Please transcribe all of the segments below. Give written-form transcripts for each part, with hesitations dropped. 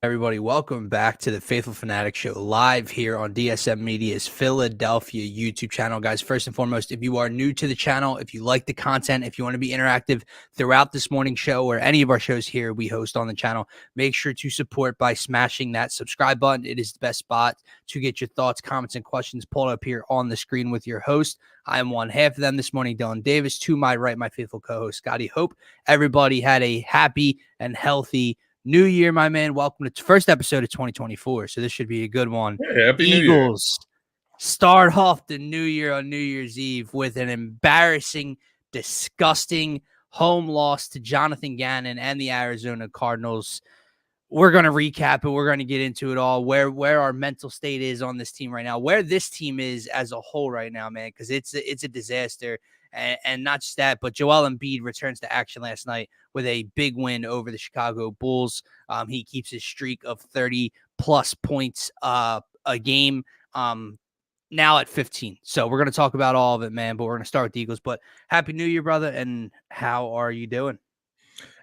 Everybody, welcome back to the Phaithful Phanatics show live here on DSM-Media's Philadelphia YouTube channel. Guys, first and foremost, if you are new to the channel, if you like the content, if you want to be interactive throughout this morning show or any of our shows here we host on the channel, make sure to support by smashing that subscribe button. It is the best spot to get your thoughts, comments, and questions pulled up here on the screen with your host. I am one half of them this morning, Dylan Davis. To my right, my faithful co-host, Scotty. Hope everybody had a happy and healthy New Year, my man. Welcome to the first episode of 2024. So this should be a good one. Yeah, happy New Year. Eagles start off the new year on New Year's Eve with an embarrassing, disgusting home loss to Jonathan Gannon and the Arizona Cardinals. We're going to recap it. We're going to get into it all, where our mental state is on this team right now, where this team is as a whole right now, man, because it's a disaster. And not just that, but Joel Embiid returns to action last night with a big win over the Chicago Bulls. He keeps his streak of 30-plus points a game now at 15. So we're going to talk about all of it, man, but we're going to start with the Eagles. But Happy New Year, brother, and how are you doing?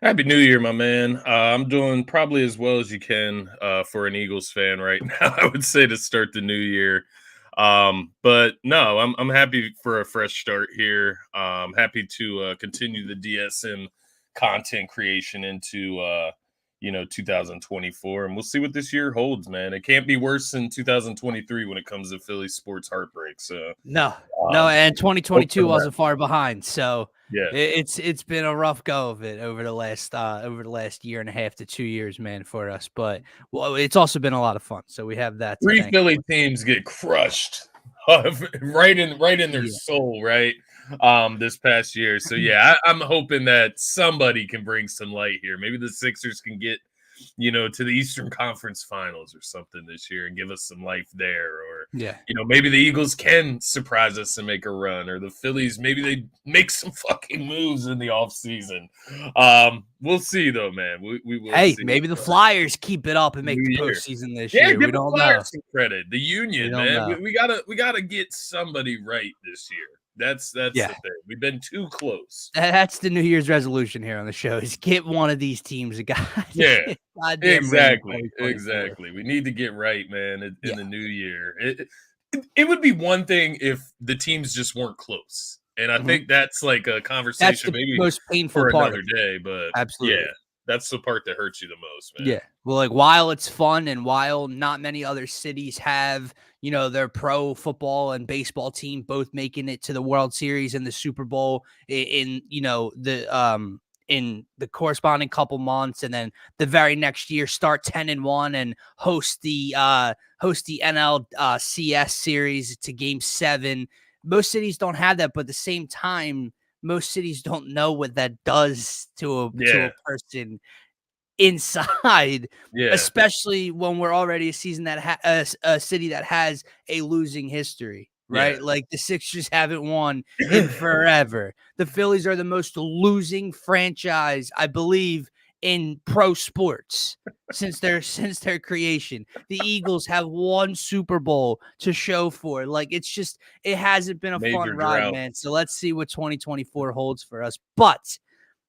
Happy New Year, my man. I'm doing probably as well as you can for an Eagles fan right now, I would say, to start the new year. But no, I'm happy for a fresh start here. Happy to continue the DSM content creation into 2024, and we'll see what this year holds, man. It can't be worse than 2023 when it comes to Philly sports heartbreak. So no, and 2022 wasn't far behind. So yeah, it's been a rough go of it over the last year and a half to 2 years, man, for us. But it's also been a lot of fun. So we have that. Three Philly teams get crushed right in their soul, right? This past year. So yeah, I'm hoping that somebody can bring some light here. Maybe the Sixers can get, to the Eastern Conference Finals or something this year and give us some life there. Or, maybe the Eagles can surprise us and make a run, or the Phillies, maybe they make some fucking moves in the offseason. We'll see though, man. We will see. Maybe the Flyers keep it up and make the postseason this year. Give the Flyers some credit. The Union, man. We gotta get somebody right this year. That's the thing. We've been too close. That's the New Year's resolution here on the show, is get one of these teams a guy. Yeah, exactly. We need to get right, man, in the new year. It would be one thing if the teams just weren't close. And I think that's like a conversation maybe most painful for part another day. But absolutely. Yeah, that's the part that hurts you the most, man. Yeah. Well, like, while it's fun and while not many other cities have, their pro football and baseball team both making it to the World Series and the Super Bowl in the corresponding couple months, and then the very next year start 10-1 and host the NLCS series to Game 7. Most cities don't have that, but at the same time, most cities don't know what that does to a person inside, especially when we're already a season that a city that has a losing history, right? Yeah. Like, the Sixers haven't won in forever. The Phillies are the most losing franchise, I believe, in pro sports since their creation. The Eagles have one Super Bowl to show for it. Like, it hasn't been a fun ride, man. So let's see what 2024 holds for us. But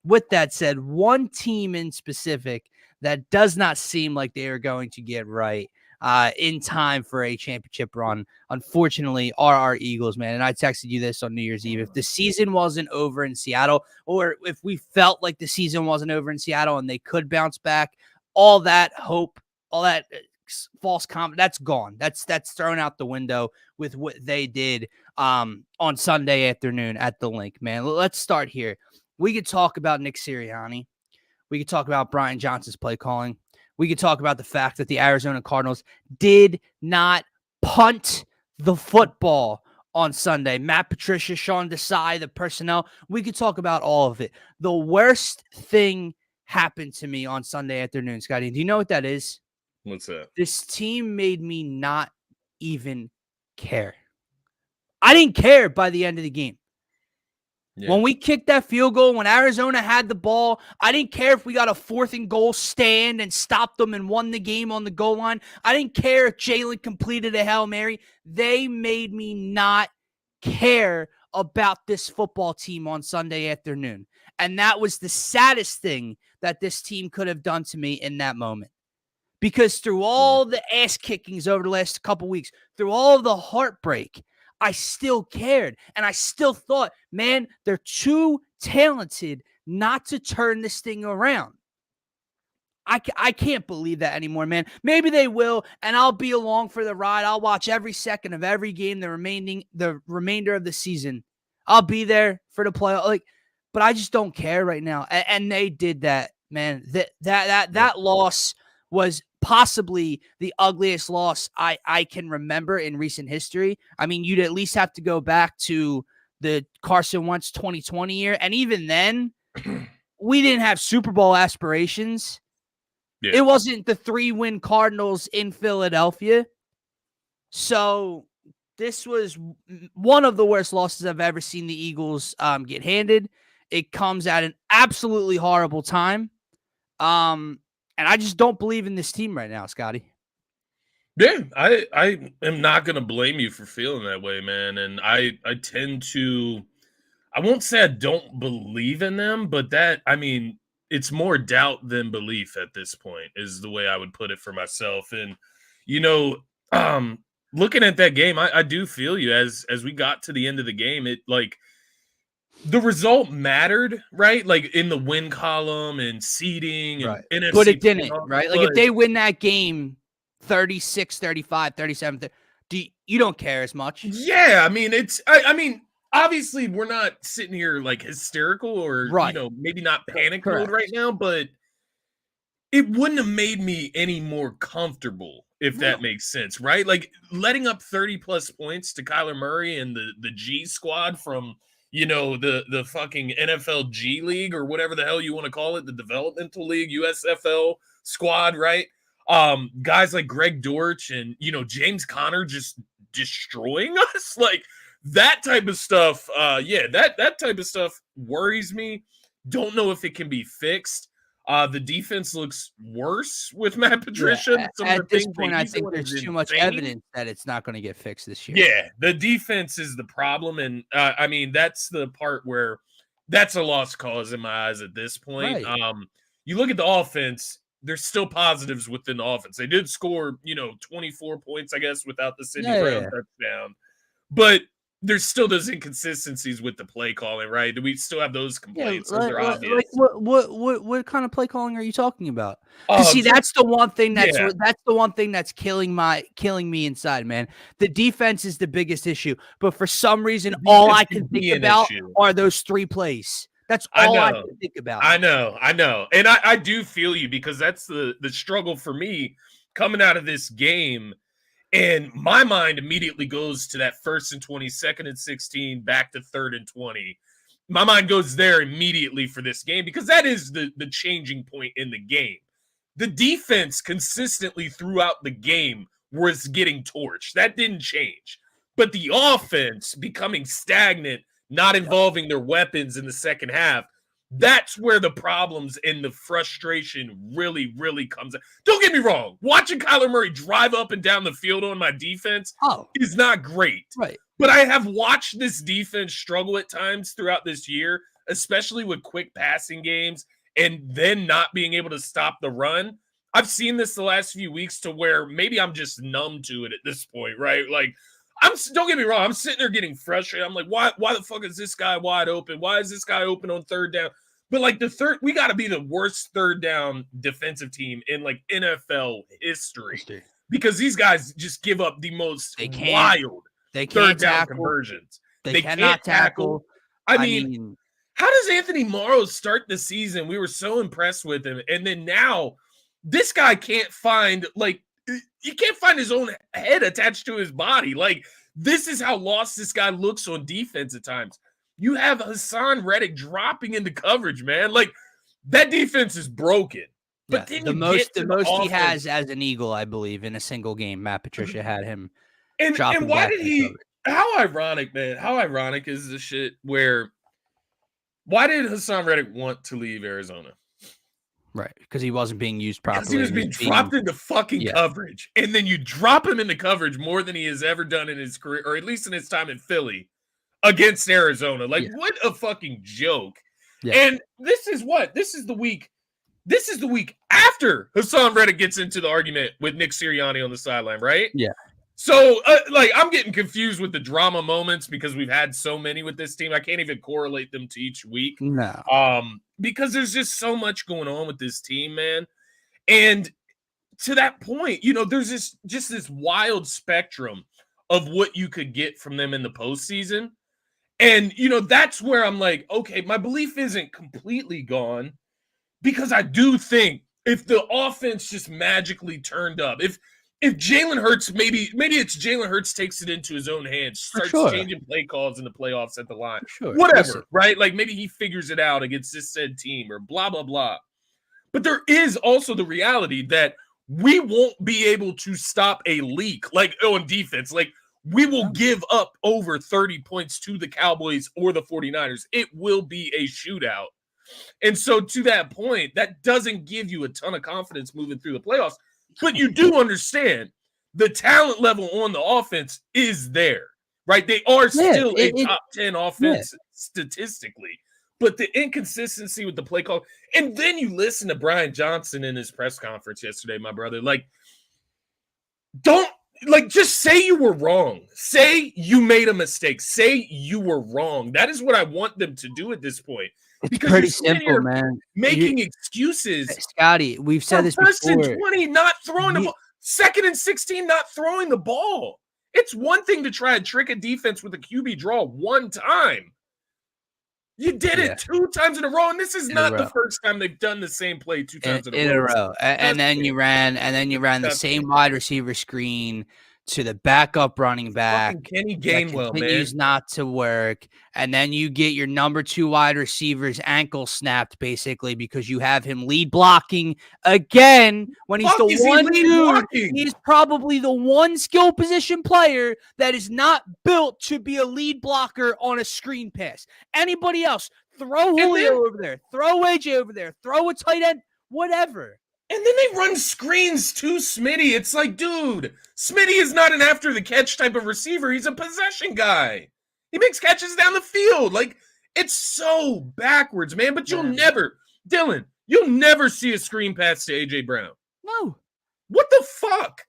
with that said, one team in specific that does not seem like they are going to get right in time for a championship run, unfortunately, are our Eagles, man. And I texted you this on New Year's Eve. If the season wasn't over in Seattle, or if we felt like the season wasn't over in Seattle and they could bounce back, all that hope, all that false confidence, that's gone. That's thrown out the window with what they did on Sunday afternoon at the Link, man. Let's start here. We could talk about Nick Sirianni. We could talk about Brian Johnson's play calling. We could talk about the fact that the Arizona Cardinals did not punt the football on Sunday. Matt Patricia, Sean Desai, the personnel. We could talk about all of it. The worst thing happened to me on Sunday afternoon, Scotty. Do you know what that is? What's that? This team made me not even care. I didn't care by the end of the game. Yeah. When we kicked that field goal, when Arizona had the ball, I didn't care if we got a 4th and goal stand and stopped them and won the game on the goal line. I didn't care if Jalen completed a Hail Mary. They made me not care about this football team on Sunday afternoon. And that was the saddest thing that this team could have done to me in that moment. because through all the ass kickings over the last couple weeks, through all of the heartbreak, I still cared. And I still thought, man, they're too talented not to turn this thing around. I can't believe that anymore, man. Maybe they will, and I'll be along for the ride. I'll watch every second of every game, the remainder of the season. I'll be there for the playoff. But I just don't care right now. And they did that, man. That loss was possibly the ugliest loss I can remember in recent history. I mean, you'd at least have to go back to the Carson Wentz 2020 year, and even then, we didn't have Super Bowl aspirations. Yeah. It wasn't the 3-win Cardinals in Philadelphia. So this was one of the worst losses I've ever seen the Eagles get handed. It comes at an absolutely horrible time. And I just don't believe in this team right now, Scotty. Yeah, I am not going to blame you for feeling that way, man. And I tend to, I won't say I don't believe in them, but it's more doubt than belief at this point is the way I would put it for myself. And, looking at that game, I do feel you as we got to the end of the game, it the result mattered, right? Like in the win column and seeding and NFC. But it didn't, right? Like if they win that game 36, 35, 37, you don't care as much. Yeah. I mean, obviously, we're not sitting here like hysterical or, maybe not panic mode right now, but it wouldn't have made me any more comfortable, if that makes sense, right? Like letting up 30-plus points to Kyler Murray and the G squad from, the fucking NFL G League or whatever the hell you want to call it, the developmental league, USFL squad, right? Guys like Greg Dortch and, James Conner just destroying us, like, that type of stuff, that type of stuff worries me. Don't know if it can be fixed. The defense looks worse with Matt Patricia. At this point, I think there's too much evidence that it's not going to get fixed this year. Yeah, the defense is the problem. And, that's the part where that's a lost cause in my eyes at this point. Right. You look at the offense, there's still positives within the offense. They did score, 24 points, I guess, without the Sidney Brown touchdown. But there's still those inconsistencies with the play calling, right? Do we still have those complaints? Like what kind of play calling are you talking about? See, that's the one thing that's killing me inside, man. The defense is the biggest issue, but for some reason, all I can think about are those 3 plays. That's all I can think about. I know, and I do feel you because that's the struggle for me coming out of this game. And my mind immediately goes to that 1st and 20, 2nd and 16, back to 3rd and 20. My mind goes there immediately for this game because that is the changing point in the game. The defense consistently throughout the game was getting torched. That didn't change. But the offense becoming stagnant, not involving their weapons in the second half, that's where the problems and the frustration really, really comes out. Don't get me wrong. Watching Kyler Murray drive up and down the field on my defense is not great. Right. But I have watched this defense struggle at times throughout this year, especially with quick passing games and then not being able to stop the run. I've seen this the last few weeks to where maybe I'm just numb to it at this point, right? Like, don't get me wrong. I'm sitting there getting frustrated. I'm like, why the fuck is this guy wide open? Why is this guy open on 3rd down? But like we got to be the worst 3rd down defensive team in like NFL history because these guys just give up the most wild 3rd down conversions. They cannot tackle. I mean, how does Anthony Morrow start the season? We were so impressed with him. And then now this guy can't find he can't find his own head attached to his body. Like, this is how lost this guy looks on defense at times. You have Hassan Reddick dropping into coverage, man. Like, that defense is broken. But the most he has as an Eagle, I believe, in a single game. Matt Patricia had him. And why did he? How ironic, man. How ironic is this shit where why did Hassan Reddick want to leave Arizona? Right, because he wasn't being used properly. Because he was being dropped into fucking coverage. And then you drop him into coverage more than he has ever done in his career, or at least in his time in Philly, against Arizona. Like, what a fucking joke. Yeah. And this is the week This is the week after Hassan Reddick gets into the argument with Nick Sirianni on the sideline, right? Yeah. So, I'm getting confused with the drama moments because we've had so many with this team. I can't even correlate them to each week. No. Because there's just so much going on with this team, man. And to that point, there's this wild spectrum of what you could get from them in the postseason. And, that's where I'm like, okay, my belief isn't completely gone because I do think if the offense just magically turned up, if Jalen Hurts, maybe it's Jalen Hurts takes it into his own hands, starts changing play calls in the playoffs at the line, whatever, right? Like maybe he figures it out against this said team or blah, blah, blah. But there is also the reality that we won't be able to stop a leak on defense. Like we will give up over 30 points to the Cowboys or the 49ers. It will be a shootout. And so to that point, that doesn't give you a ton of confidence moving through the playoffs. But you do understand the talent level on the offense is there, right? They are still a top 10 offense statistically. But the inconsistency with the play call, and then you listen to Brian Johnson in his press conference yesterday, my brother, just say you were wrong. Say you made a mistake. Say you were wrong. That is what I want them to do at this point. It's pretty simple, man. Making excuses. Scotty, we've said this before. First and 20, not throwing the ball. Second and 16, not throwing the ball. It's one thing to try and trick a defense with a QB draw one time. You did it 2 times in a row, and this is not the first time they've done the same play 2 times in a row. And then you ran the same wide receiver screen to the backup running back. Kenny Gainwell, continues not to work. And then you get your number 2 wide receiver's ankle snapped, basically, because you have him lead blocking again when he's the one dude. He's probably the one skill position player that is not built to be a lead blocker on a screen pass. Anybody else, throw Julio over there, throw AJ over there, throw a tight end, whatever. And then they run screens to Smitty. It's like, dude, Smitty is not an after-the-catch type of receiver. He's a possession guy. He makes catches down the field. Like, it's so backwards, man. But you'll never see a screen pass to A.J. Brown. No. What the fuck?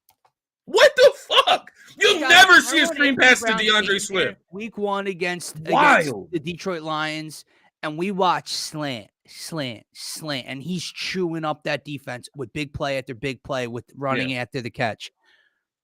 You'll never see a screen pass to DeAndre Swift. Week 1 against the Detroit Lions, and we watch slant, and he's chewing up that defense with big play after big play with running after the catch.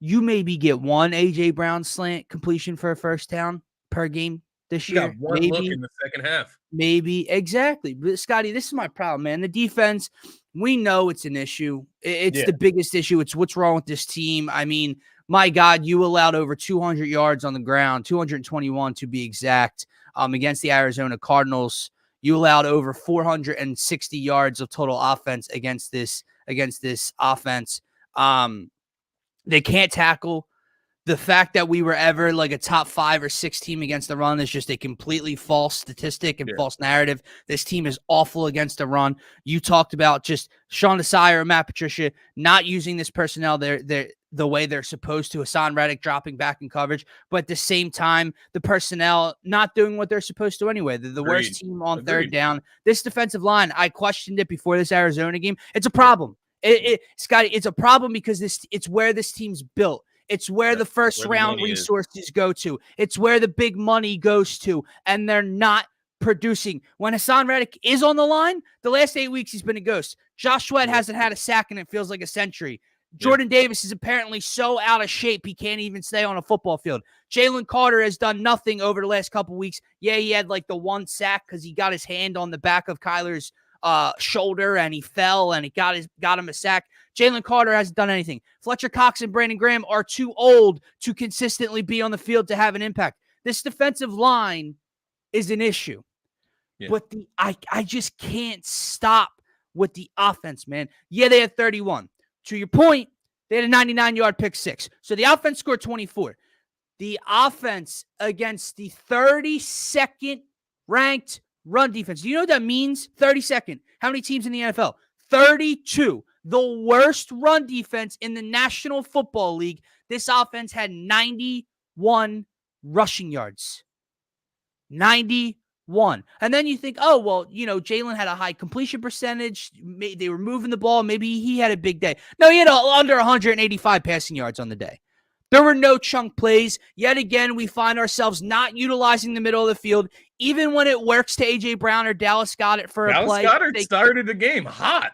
You maybe get one A.J. Brown slant completion for a first down per game this year. Got one look in the second half. Maybe. Exactly. But Scotty, this is my problem, man. The defense, we know it's an issue. It's the biggest issue. It's what's wrong with this team. I mean, my God, you allowed over 200 yards on the ground, 221 to be exact, against the Arizona Cardinals. You allowed over 460 yards of total offense against this offense. They can't tackle. The fact that we were ever like a top 5 or 6 team against the run is just a completely false statistic and false narrative. This team is awful against the run. You talked about just Sean Desai or Matt Patricia not using this personnel the way they're supposed to. Hassan Reddick dropping back in coverage, but at the same time, the personnel not doing what they're supposed to anyway. They're the worst team on third down. This defensive line, I questioned it before this Arizona game. It's a problem. Scotty, it's a problem because it's where this team's built. It's where the first round resources go to. It's where the big money goes to, and they're not producing. When Hassan Reddick is on the line, the last 8 weeks he's been a ghost. Josh Sweat hasn't had a sack, and it feels like a century. Jordan Davis is apparently so out of shape he can't even stay on a football field. Jalen Carter has done nothing over the last couple weeks. Yeah, he had like the one sack because he got his hand on the back of Kyler's shoulder and he fell and he got him a sack. Jalen Carter hasn't done anything. Fletcher Cox and Brandon Graham are too old to consistently be on the field to have an impact. This defensive line is an issue. Yeah. But I just can't stop with the offense, man. Yeah, they had 31. To your point, they had a 99-yard pick 6. So the offense scored 24. The offense against the 32nd ranked run defense. Do you know what that means? 32nd. How many teams in the NFL? 32. The worst run defense in the National Football League. This offense had 91 rushing yards. 91 One. And then you think, oh, well, Jalen had a high completion percentage. They were moving the ball. Maybe he had a big day. No, he had under 185 passing yards on the day. There were no chunk plays. Yet again, we find ourselves not utilizing the middle of the field. Even when it works to A.J. Brown or Dallas Goedert for a play. Dallas Goedert started the game hot.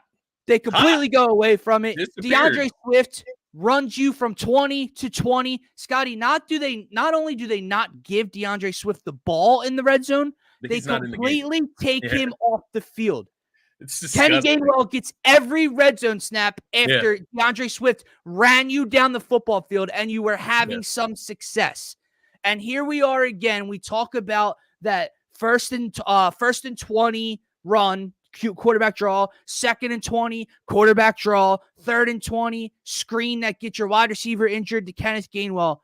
They completely go away from it. Disappeared. DeAndre Swift runs you from 20 to 20. Scotty, not only do they not give DeAndre Swift the ball in the red zone, they completely take him off the field. It's disgusting. Kenny Gainwell gets every red zone snap after DeAndre Swift ran you down the football field and you were having some success. And here we are again. We talk about that first and 20 run, quarterback draw, 2nd and 20, quarterback draw, 3rd and 20, screen that gets your wide receiver injured to Kenneth Gainwell.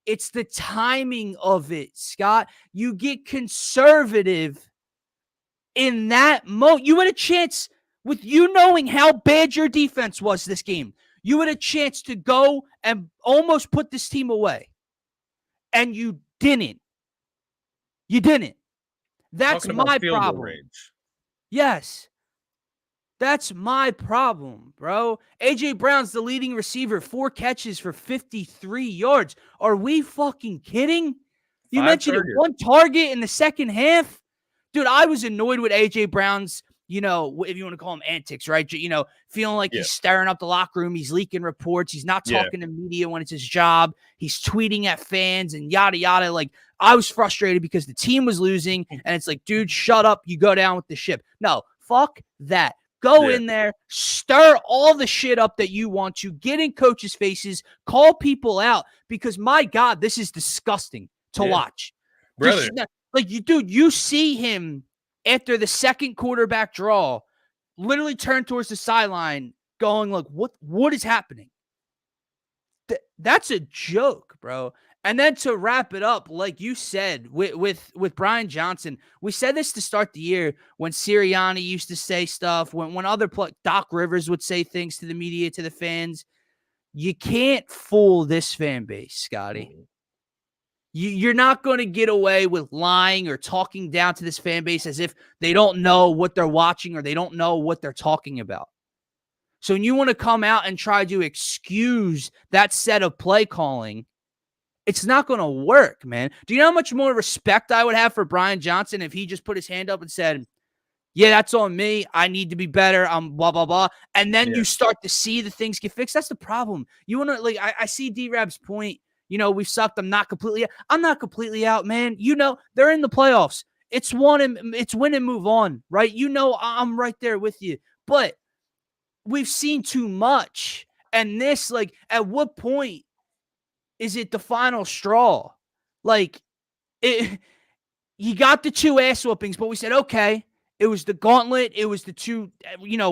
It's the timing of it, Scott. You get conservative in that moment. You had a chance, with you knowing how bad your defense was this game, you had a chance to go and almost put this team away. And you didn't. You didn't. That's my problem. Yes. That's my problem, bro. A.J. Brown's the leading receiver, 4 catches for 53 yards. Are we fucking kidding? You mentioned it, 1 target in the second half. Dude, I was annoyed with A.J. Brown's, if you want to call him antics, right? Feeling like he's stirring up the locker room. He's leaking reports. He's not talking to media when it's his job. He's tweeting at fans and yada, yada. Like, I was frustrated because the team was losing. And it's like, dude, shut up. You go down with the ship. No, fuck that. Go in there, stir all the shit up that you want to, get in coaches' faces, call people out, because my God, this is disgusting to watch. Brother. You see him after the second quarterback draw, literally turn towards the sideline going like, what is happening? That's a joke, bro. And then to wrap it up, like you said, with Brian Johnson, we said this to start the year when Sirianni used to say stuff, when other Doc Rivers would say things to the media, to the fans. You can't fool this fan base, Scotty. You're not going to get away with lying or talking down to this fan base as if they don't know what they're watching or they don't know what they're talking about. So when you want to come out and try to excuse that set of play calling, it's not going to work, man. Do you know how much more respect I would have for Brian Johnson if he just put his hand up and said, yeah, that's on me. I need to be better. I'm blah, blah, blah. And then you start to see the things get fixed. That's the problem. You want to, I see D-Rab's point. We've sucked. I'm not completely out, man. They're in the playoffs. It's win and move on, right? I'm right there with you. But we've seen too much. And this, at what point is it the final straw? You got the 2 ass whoopings, but we said, okay, it was the gauntlet. It was the 2,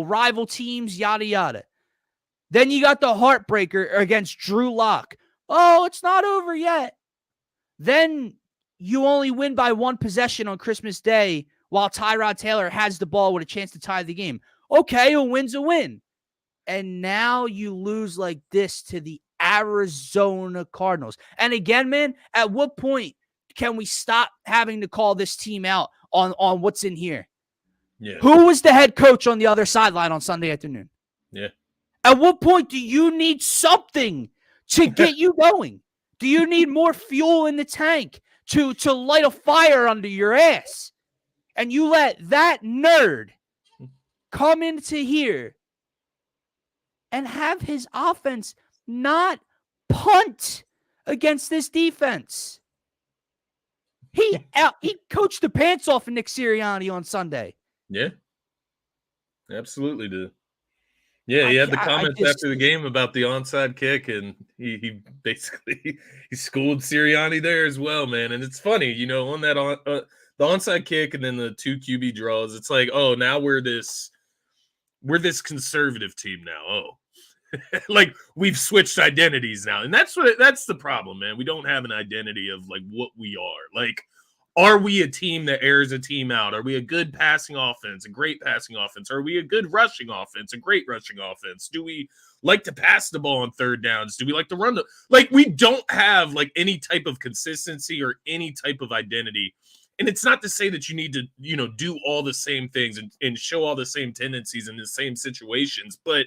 rival teams, yada, yada. Then you got the heartbreaker against Drew Lock. Oh, it's not over yet. Then you only win by 1 possession on Christmas Day while Tyrod Taylor has the ball with a chance to tie the game. Okay, a win's a win. And now you lose like this to the Arizona Cardinals. And again, man, at what point can we stop having to call this team out on what's in here? Yeah. Who was the head coach on the other sideline on Sunday afternoon? Yeah. At what point do you need something to get you going? Do you need more fuel in the tank to light a fire under your ass? And you let that nerd come into here and have his offense not punt against this defense. He coached the pants off of Nick Sirianni on Sunday. Yeah, absolutely did. Yeah, he had the comments after the game about the onside kick, and he basically he schooled Sirianni there as well, man. And it's funny, on that the onside kick and then the 2 QB draws. It's like, oh, now we're this conservative team now. Oh, like we've switched identities now, and that's the problem, man. We don't have an identity of like what we are. Like, are we a team that airs a team out? Are we a good passing offense, a great passing offense? Are we a good rushing offense, a great rushing offense? Do we like to pass the ball on third downs? Do we like to run we don't have like any type of consistency or any type of identity. And it's not to say that you need to, do all the same things and show all the same tendencies in the same situations, but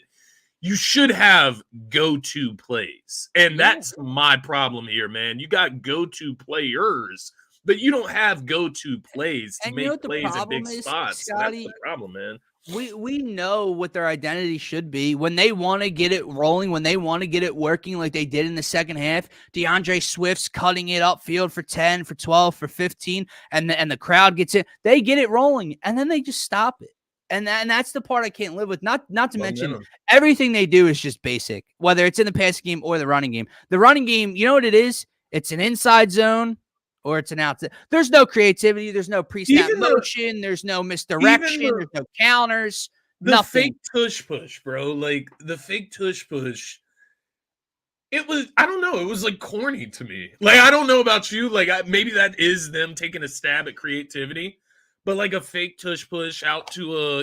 you should have go-to plays. And that's my problem here, man. You got go-to players, but you don't have go-to plays to make plays at big spots. That's the problem, man. We know what their identity should be when they want to get it rolling, when they want to get it working like they did in the second half. DeAndre Swift's cutting it upfield for 10, for 12, for 15, and the crowd gets it. They get it rolling, and then they just stop it. And that's the part I can't live with. Not to mention everything they do is just basic, whether it's in the passing game or the running game. The running game, you know what it is? It's an inside zone or it's an outside. There's no creativity. There's no pre-snap motion. There's no misdirection. There's no counters. Nothing. Fake tush push, bro. Like the fake tush push. It was, I don't know. It was like corny to me. Like, I don't know about you. Like, maybe that is them taking a stab at creativity. But like a fake tush push out to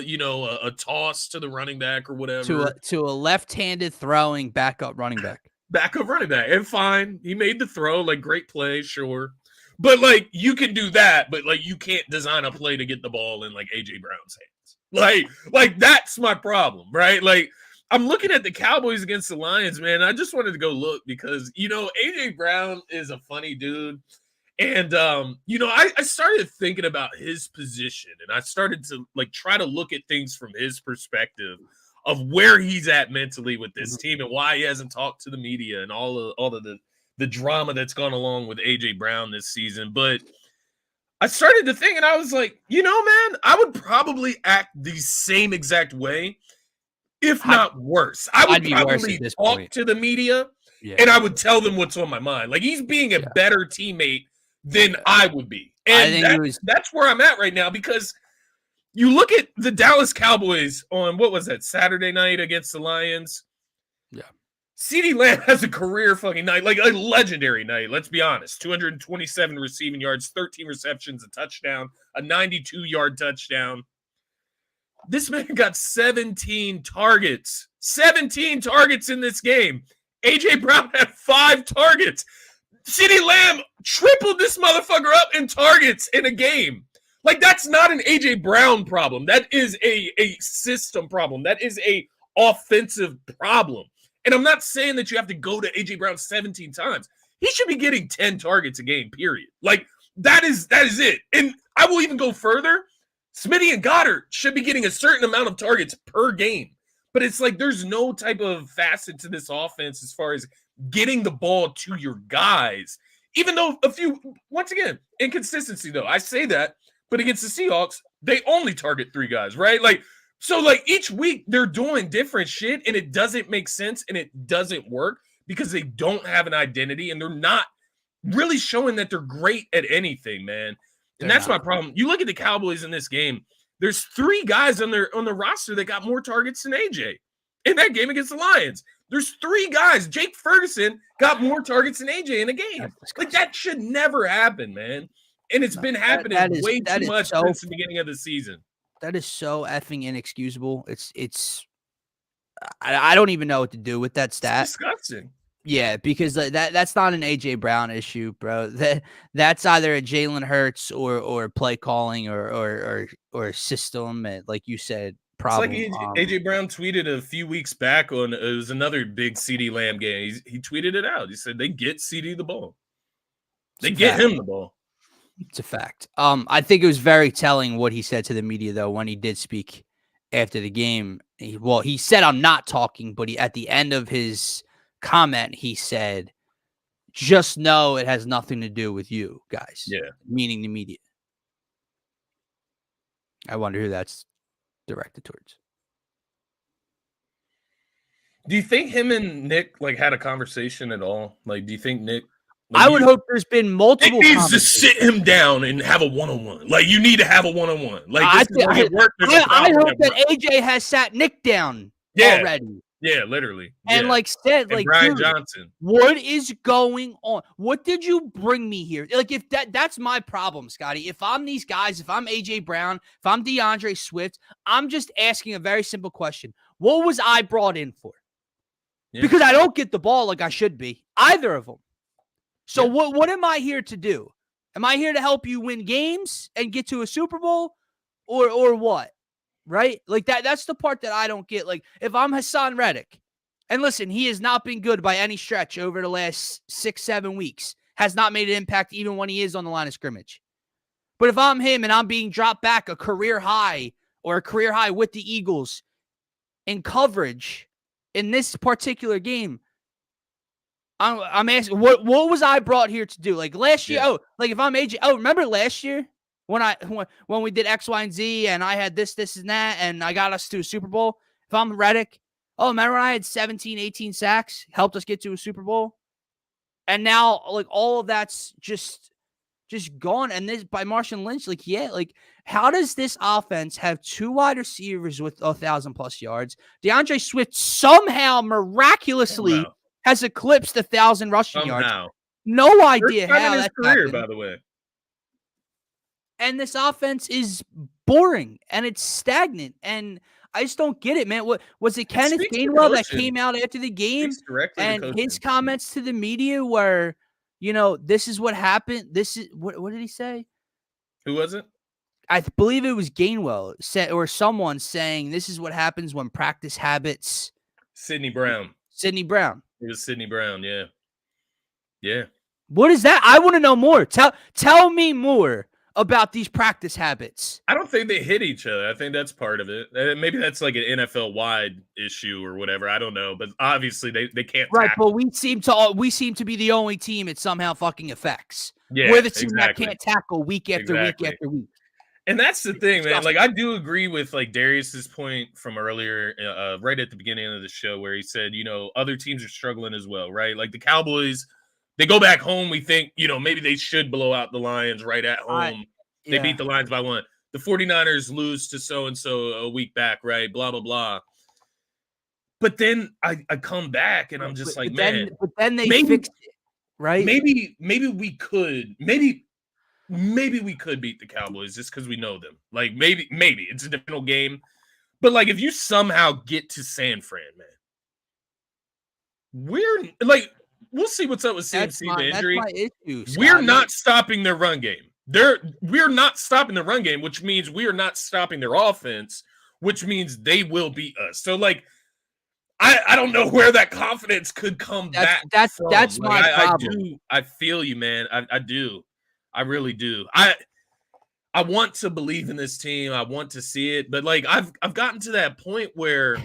a toss to the running back or whatever. To a left-handed throwing backup running back. Backup running back. And fine. He made the throw. Like, great play, sure. But like you can do that, but like you can't design a play to get the ball in like AJ Brown's hands. Like that's my problem, right? Like I'm looking at the Cowboys against the Lions, man. I just wanted to go look because AJ Brown is a funny dude. And I started thinking about his position and I started to like try to look at things from his perspective of where he's at mentally with this team and why he hasn't talked to the media and all of the drama that's gone along with AJ Brown this season. But I started to think and I was like, man, I would probably act the same exact way, if not worse. I would probably talk to the media and I would tell them what's on my mind. Like he's being a better teammate than I would be. And that's where I'm at right now because you look at the Dallas Cowboys on, what was that, Saturday night against the Lions? Yeah. CeeDee Lamb has a career fucking night, like a legendary night, let's be honest. 227 receiving yards, 13 receptions, a touchdown, a 92-yard touchdown. This man got 17 targets. 17 targets in this game. AJ Brown had 5 targets. CeeDee Lamb tripled this motherfucker up in targets in a game. Like, that's not an AJ Brown problem. That is a system problem. That is a offensive problem. And I'm not saying that you have to go to AJ Brown 17 times. He should be getting 10 targets a game, period. Like, that is it. And I will even go further. Smitty and Goddard should be getting a certain amount of targets per game. But it's like there's no type of facet to this offense as far as getting the ball to your guys. Even though once again, inconsistency though. I say that, but against the Seahawks, they only target 3 guys, right? So each week they're doing different shit and it doesn't make sense and it doesn't work because they don't have an identity and they're not really showing that they're great at anything, man. And that's my problem. You look at the Cowboys in this game, there's 3 guys on the roster that got more targets than AJ in that game against the Lions. There's 3 guys. Jake Ferguson got more targets than AJ in a game. Like, that should never happen, man. And it's been happening way too much since the beginning of the season. That is so effing inexcusable. I don't even know what to do with that stat. It's disgusting. Yeah, because that's not an AJ Brown issue, bro. That's either a Jalen Hurts or play calling or system, like you said. Problem. It's like AJ Brown tweeted a few weeks back it was another big CeeDee Lamb game. He tweeted it out. He said they get CeeDee the ball. They get him the ball. It's a fact. I think it was very telling what he said to the media though when he did speak after the game. He said I'm not talking, but at the end of his comment he said, "Just know it has nothing to do with you guys." Yeah, meaning the media. I wonder who that's directed towards. Do you think him and Nick had a conversation at all? Like, do you think Nick? I would hope there's been multiple. Nick needs to sit him down and have a one-on-one. Like, you need to have a one-on-one. Like, I hope that AJ has sat Nick down already. Yeah, literally. And said, Brian Johnson. What is going on? What did you bring me here? Like, if that's my problem, Scotty. If I'm these guys, if I'm AJ Brown, if I'm DeAndre Swift, I'm just asking a very simple question. What was I brought in for? Yeah. Because I don't get the ball like I should be. Either of them. So what am I here to do? Am I here to help you win games and get to a Super Bowl or what? Right? Like that's the part that I don't get. Like if I'm Hassan Reddick, and listen, he has not been good by any stretch over the last 6-7 weeks, has not made an impact even when he is on the line of scrimmage. But if I'm him and I'm being dropped back a career high with the Eagles in coverage in this particular game, I'm asking, what was I brought here to do? Like last year, like if I'm AJ, remember last year when we did X, Y, and Z, and I had this, and that, and I got us to a Super Bowl. If I'm Reddick, remember when I had 17, 18 sacks, helped us get to a Super Bowl, and now like all of that's just gone. And this by Marshawn Lynch, like how does this offense have 2 wide receivers with 1,000+ yards? DeAndre Swift somehow miraculously has eclipsed 1,000 rushing yards. No idea how that's career, by the way. And this offense is boring and it's stagnant, and I just don't get it, man. What was it? Kenneth Gainwell that came out after the game, and his comments to the media were, this is what happened. This is what did he say? Who was it? I believe it was Gainwell or someone saying this is what happens when practice habits. Sidney Brown. It was Sidney Brown. Yeah. Yeah. What is that? I want to know more. Tell me more about these practice habits. I don't think they hit each other. I think that's part of it. Maybe that's like an NFL-wide issue or whatever. I don't know, but obviously they can't. Right, tackle. But we seem to be the only team it somehow fucking affects. Yeah, we're the team that can't tackle week after week after week. And that's the thing, man. Like I do agree with like Darius's point from earlier, right at the beginning of the show, where he said, other teams are struggling as well, right? Like the Cowboys. They go back home. We think, maybe they should blow out the Lions right at home. They beat the Lions by 1. The 49ers lose to so-and-so a week back, right? Blah, blah, blah. But then I come back and I'm just but then they fixed it, right? Maybe we could. Maybe we could beat the Cowboys just because we know them. Like, maybe. It's a divisional game. But, like, if you somehow get to San Fran, man, we're, like... We'll see what's up with CMC injury. That's my issue, we're not stopping their run game. We're not stopping the run game, which means we are not stopping their offense, which means they will beat us. So, like, I don't know where that confidence could come back. That's my problem. I feel you, man. I do. I really do. I want to believe in this team. I want to see it, but like I've gotten to that point where.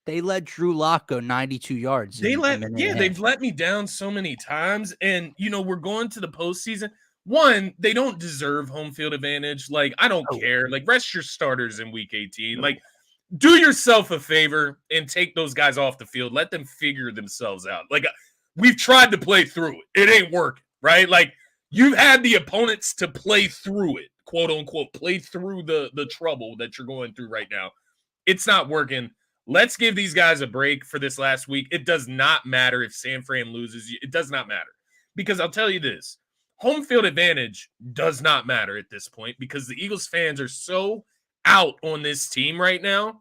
They let Drew Lock go 92 yards. They've let me down so many times. And, we're going to the postseason. One, they don't deserve home field advantage. Like, I don't care. Like, rest your starters in week 18. Like, do yourself a favor and take those guys off the field. Let them figure themselves out. Like, we've tried to play through it. It ain't working, right? Like, you've had the opponents to play through it, quote unquote, play through the trouble that you're going through right now. It's not working. Let's give these guys a break for this last week. It does not matter if San Fran loses. It does not matter. Because I'll tell you this, home field advantage does not matter at this point because the Eagles fans are so out on this team right now.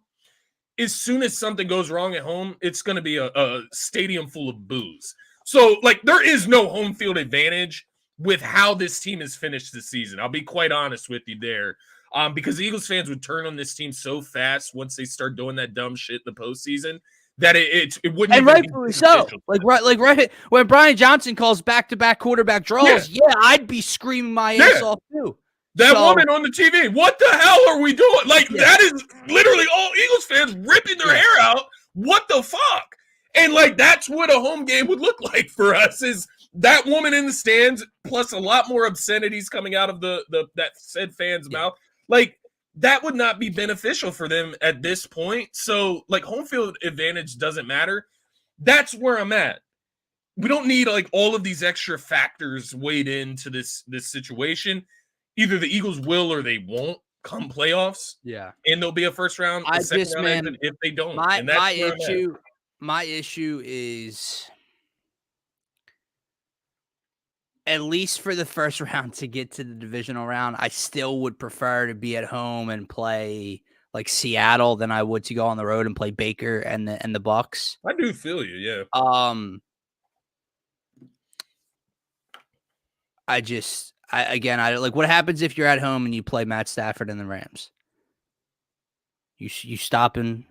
As soon as something goes wrong at home, it's going to be a stadium full of boos. So, like, there is no home field advantage with how this team has finished the season. I'll be quite honest with you there. Because the Eagles fans would turn on this team so fast once they start doing that dumb shit in the postseason that it wouldn't. And rightfully so. Like right when Brian Johnson calls back-to-back quarterback draws, I'd be screaming my ass off too. That woman on the TV, what the hell are we doing? Like that is literally all Eagles fans ripping their hair out. What the fuck? And like that's what a home game would look like for us is that woman in the stands plus a lot more obscenities coming out of that said fan's mouth. Like, that would not be beneficial for them at this point. So, like, home field advantage doesn't matter. That's where I'm at. We don't need, like, all of these extra factors weighed into this situation. Either the Eagles will or they won't come playoffs. Yeah. And there'll be a first round, second round if they don't. My issue is... at least for the first round to get to the divisional round, I still would prefer to be at home and play like Seattle than I would to go on the road and play Baker and the Bucks. I do feel you, yeah. I I like what happens if you're at home and you play Matt Stafford and the Rams. You stopping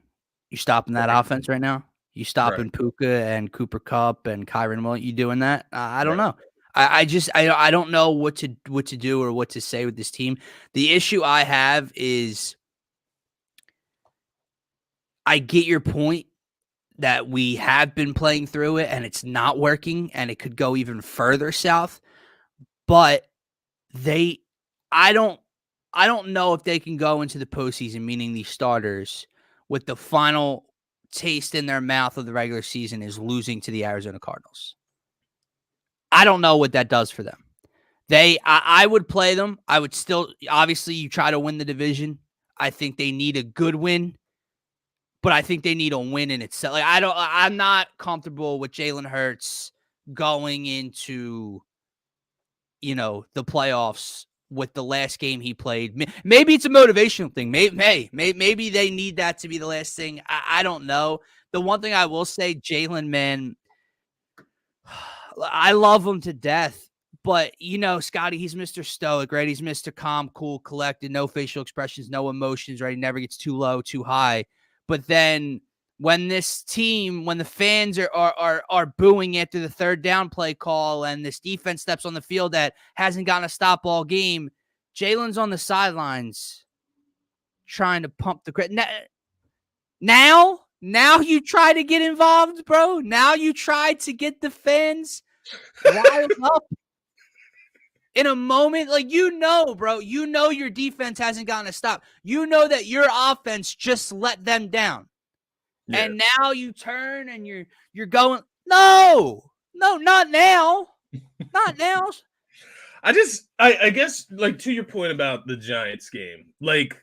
that offense right now? You stopping Puka and Cooper Kupp and Kyron Williams? You doing that? I don't know. I don't know what to do or what to say with this team. The issue I have is I get your point that we have been playing through it and it's not working and it could go even further south, but I don't know if they can go into the postseason, meaning these starters, with the final taste in their mouth of the regular season is losing to the Arizona Cardinals. I don't know what that does for them. I would play them. I would still, obviously, you try to win the division. I think they need a good win, but I think they need a win in itself. Like I'm not comfortable with Jalen Hurts going into, the playoffs with the last game he played. Maybe it's a motivational thing. Maybe they need that to be the last thing. I don't know. The one thing I will say, Jalen, man, I love him to death. But, Scotty, he's Mr. Stoic, right? He's Mr. Calm, cool, collected, no facial expressions, no emotions, right? He never gets too low, too high. But then when the fans are booing after the third down play call and this defense steps on the field that hasn't gotten a stop all game, Jalen's on the sidelines trying to pump the credit. Now you try to get involved, bro. Now you try to get the fans riled up. In a moment, like, bro, your defense hasn't gotten a stop. You know that your offense just let them down. Yeah. And now you turn and you're going, no, not now. Not now. I guess, like, to your point about the Giants game, like,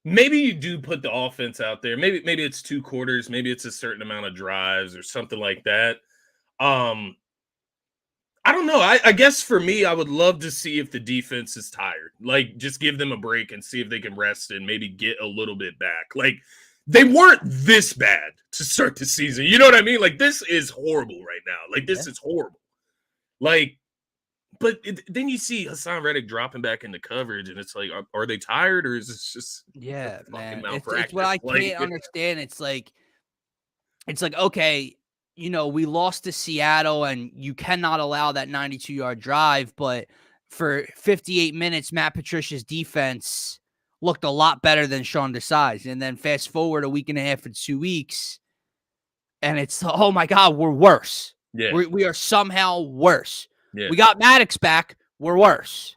maybe you do put the offense out there. Maybe it's 2 quarters. Maybe it's a certain amount of drives or something like that. I don't know. I guess for me, I would love to see if the defense is tired. Like, just give them a break and see if they can rest and maybe get a little bit back. Like, they weren't this bad to start the season. You know what I mean? Like, this is horrible right now. Like, this is horrible. Like, but then you see Hassan Reddick dropping back into coverage, and it's like, are they tired, or is this just man? It's what I can't understand. It's like, okay, we lost to Seattle, and you cannot allow that 92-yard drive, but for 58 minutes, Matt Patricia's defense looked a lot better than Sean Desai's. And then fast forward a week and a half and 2 weeks, and it's, oh my God, we're worse. Yeah. We are somehow worse. Yeah. We got Maddox back. We're worse.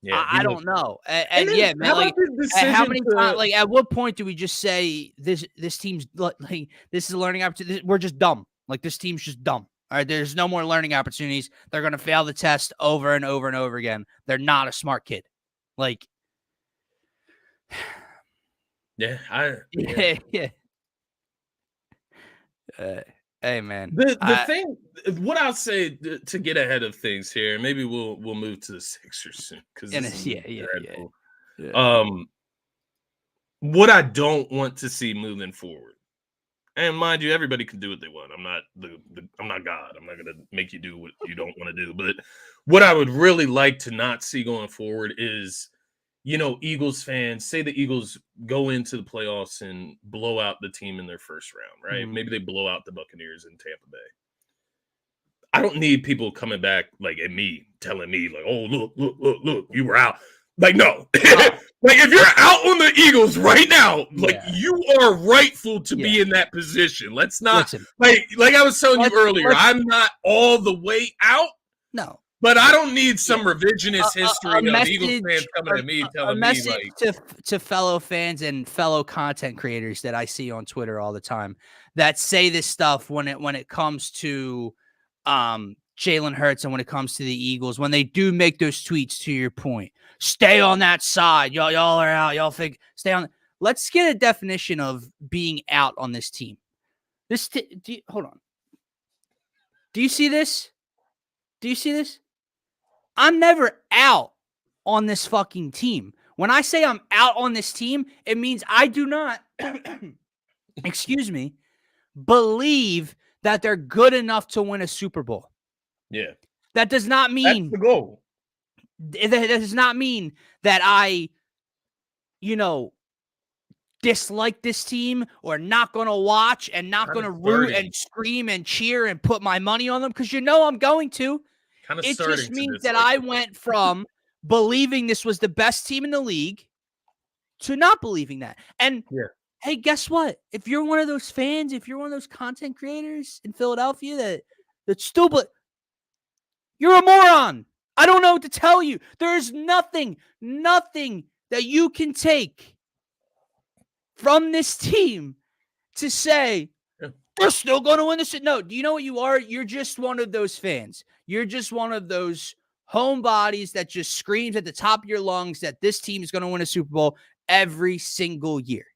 Yeah, I don't know. And yeah, man, like, how many times, like, at what point do we just say this team's like, this is a learning opportunity? We're just dumb. Like, this team's just dumb. All right, there's no more learning opportunities. They're going to fail the test over and over and over again. They're not a smart kid. Like, yeah. Hey, man. The thing, what I'll say to get ahead of things here, maybe we'll move to the Sixers soon, because what I don't want to see moving forward, and mind you, everybody can do what they want. I'm not God. I'm not going to make you do what you don't want to do. But what I would really like to not see going forward is, Eagles fans, say the Eagles go into the playoffs and blow out the team in their first round, right? Mm-hmm. Maybe they blow out the Buccaneers in Tampa Bay. I don't need people coming back, like, at me, telling me, like, oh, look, you were out. Like, no. Like, if you're out on the Eagles right now, like, you are rightful to be in that position. Let's not, like I was telling you earlier, I'm not all the way out. No. But I don't need some revisionist history of Eagles fans coming at me telling me, like, to fellow fans and fellow content creators that I see on Twitter all the time that say this stuff when it comes to Jalen Hurts and when it comes to the Eagles, when they do make those tweets, to your point, stay on that side. Y'all are out. Y'all think stay on. Let's get a definition of being out on this team. Hold on. Do you see this? I'm never out on this fucking team. When I say I'm out on this team, it means I do not, believe that they're good enough to win a Super Bowl. Yeah. That does not mean that's the goal. That does not mean that I, dislike this team or not going to watch and not going to root and scream and cheer and put my money on them, because I'm going to. It just means that I went from believing this was the best team in the league to not believing that. And hey, guess what? If you're one of those fans, if you're one of those content creators in Philadelphia that's stupid, you're a moron. I don't know what to tell you. There's nothing that you can take from this team to say they're still going to win this. No, do you know what you are? You're just one of those fans. You're just one of those homebodies that just screams at the top of your lungs that this team is going to win a Super Bowl every single year.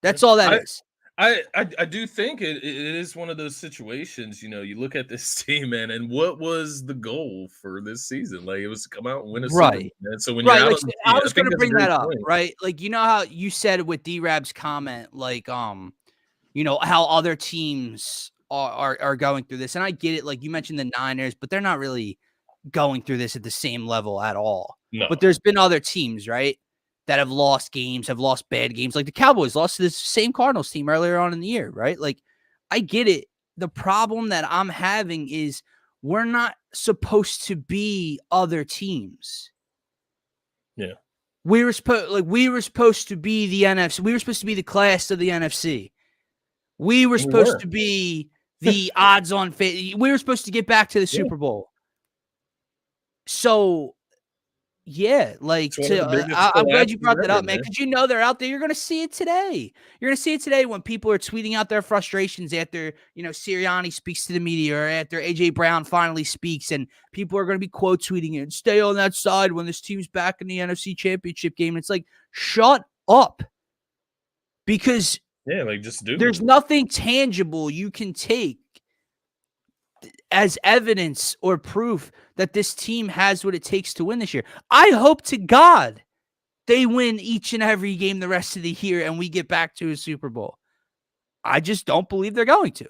That's all that is. I do think it is one of those situations, you look at this team, man, and what was the goal for this season? Like, it was to come out and win a Super Bowl, man. So when you're out, I was going to bring that up, right? Like, you know how you said with D-Rab's comment, like, how other teams are going through this, and I get it. Like, you mentioned the Niners, but they're not really going through this at the same level at all. No. But there's been other teams, right, that have lost games, have lost bad games. Like the Cowboys lost to this same Cardinals team earlier on in the year, right? Like, I get it. The problem that I'm having is we're not supposed to be other teams. Yeah. We were supposed to be the NFC. We were supposed to be the class of the NFC. We were supposed to be the odds-on fit. We were supposed to get back to the Super Bowl. So, yeah, like, I'm glad you brought that up, man, because they're out there. You're going to see it today. You're going to see it today when people are tweeting out their frustrations after, Sirianni speaks to the media, or after A.J. Brown finally speaks, and people are going to be quote tweeting it and stay on that side when this team's back in the NFC Championship game. And it's like, shut up. Because just do there's nothing tangible you can take as evidence or proof that this team has what it takes to win this year. I hope to God they win each and every game the rest of the year and we get back to a Super Bowl. I just don't believe they're going to.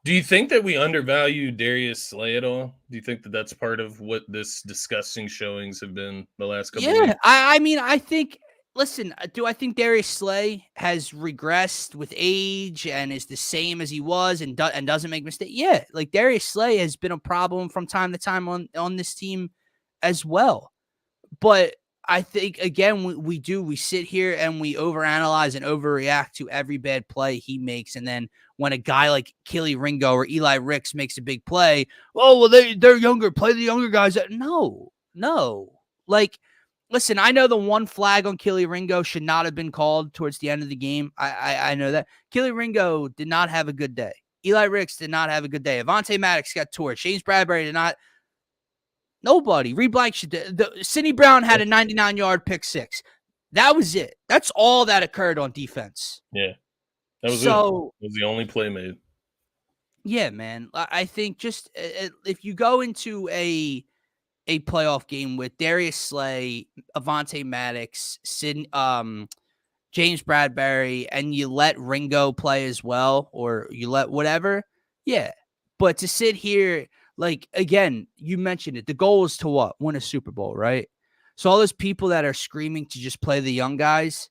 Do you think that we undervalue Darius Slay at all? Do you think that that's part of what this disgusting showings have been the last couple of weeks? I mean, I think, listen, do I think Darius Slay has regressed with age and is the same as he was and doesn't make mistakes? Yeah, like Darius Slay has been a problem from time to time on this team as well. But I think, again, we sit here and we overanalyze and overreact to every bad play he makes. And then when a guy like Kelly Ringo or Eli Ricks makes a big play, oh, well, they're younger, play the younger guys. No. Like, listen, I know the one flag on Kelly Ringo should not have been called towards the end of the game. I know that. Kelly Ringo did not have a good day. Eli Ricks did not have a good day. Avonte Maddox got torched. James Bradbury did not. Nobody. Reed Blankenship. Sidney Brown had a 99-yard pick six. That was it. That's all that occurred on defense. Yeah. That was it. It was the only play made. Yeah, man. I think just if you go into a playoff game with Darius Slay, Avonte Maddox, James Bradbury, and you let Ringo play as well, or you let whatever, yeah. But to sit here, like, again, you mentioned it. The goal is to what? Win a Super Bowl, right? So all those people that are screaming to just play the young guys,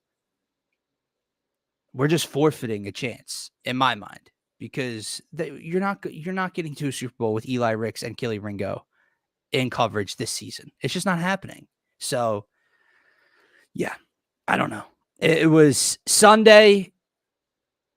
we're just forfeiting a chance, in my mind, because you're not getting to a Super Bowl with Eli Ricks and Kelly Ringo in coverage this season. It's just not happening. So, yeah, I don't know. It was Sunday.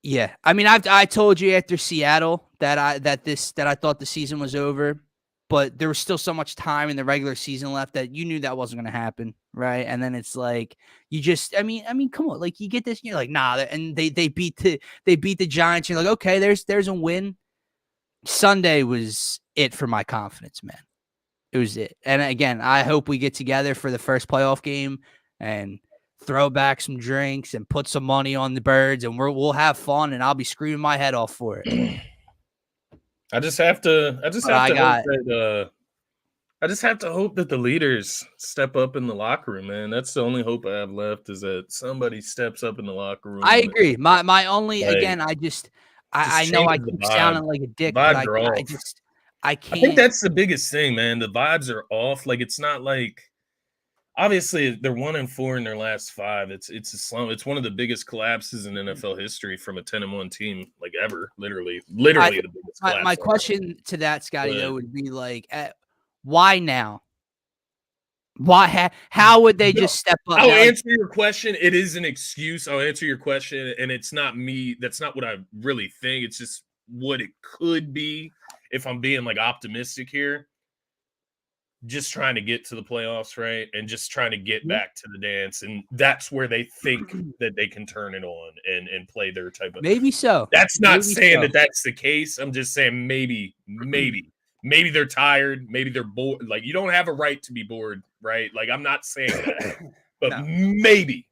Yeah, I mean, I told you after Seattle that I thought the season was over, but there was still so much time in the regular season left that you knew that wasn't going to happen, right? And then it's like I mean, come on, like you get this, and you're like, nah, and they beat the Giants. You're like, okay, there's a win. Sunday was it for my confidence, man. It was it. And again, I hope we get together for the first playoff game and throw back some drinks and put some money on the Birds, and we'll have fun, and I'll be screaming my head off for it. I just have to hope that the leaders step up in the locker room, man. That's the only hope I have left, is that somebody steps up in the locker room. I agree. My only, again, I know I keep sounding like a dick, but I think that's the biggest thing, man. The vibes are off. Like, it's not like, obviously they're 1-4 in their last 5. It's a slump. It's one of the biggest collapses in NFL history from a 10-1 team, like, ever. Literally the biggest collapse. My question to that, Scotty, though, would be like, why now? Why? How would they just step up? I'll answer your question. It is an excuse. I'll answer your question, and it's not me. That's not what I really think. It's just what it could be if I'm being like optimistic here. Just trying to get to the playoffs, right? And just trying to get back to the dance. And that's where they think that they can turn it on and play their type of. Maybe so. That's not saying that that's the case. I'm just saying maybe they're tired. Maybe they're bored. Like, you don't have a right to be bored, right? Like, I'm not saying that, but no. maybe.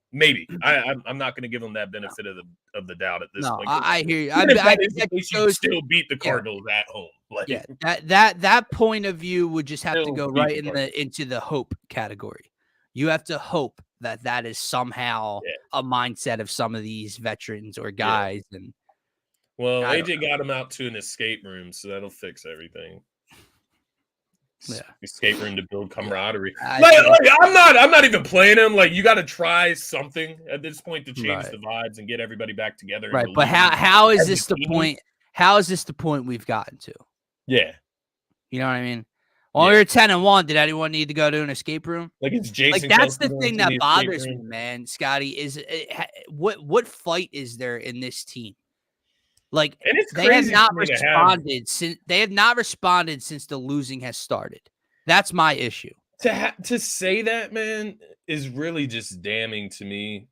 I'm not going to give them that benefit of the doubt at this point. I hear you. I think that you still beat the Cardinals at home. Like, that point of view would just have to go right into the hope category. You have to hope that is somehow a mindset of some of these veterans or guys. And AJ got him out to an escape room, so that'll fix everything. Escape room to build camaraderie. I'm not even playing him. Like, you got to try something at this point to change the vibes and get everybody back together. Right, but how is this the point? How is this the point we've gotten to? Yeah, you know what I mean. Well, we were 10-1. Did anyone need to go to an escape room? Like, it's Jason. Like, that's the thing that bothers me, man, Scotty. Is what fight is there in this team? Like, they have not responded since the losing has started. That's my issue. To say that, man, is really just damning to me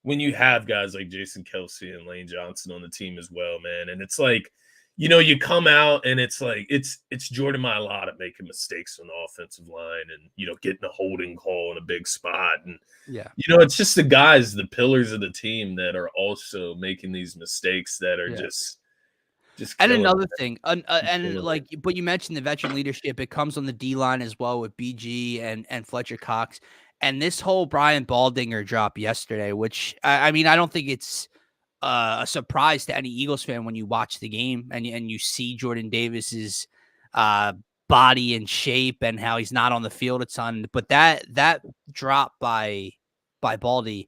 when you have guys like Jason Kelce and Lane Johnson on the team as well, man. And it's like, you come out and it's like it's Jordan Mailata making mistakes on the offensive line and getting a holding call in a big spot, and it's just the guys, the pillars of the team that are also making these mistakes that are just. And another thing, but you mentioned the veteran leadership. It comes on the D line as well with BG and Fletcher Cox, and this whole Brian Baldinger drop yesterday, which I mean, I don't think it's a surprise to any Eagles fan when you watch the game and you see Jordan Davis's body and shape and how he's not on the field a ton. But that drop by Baldy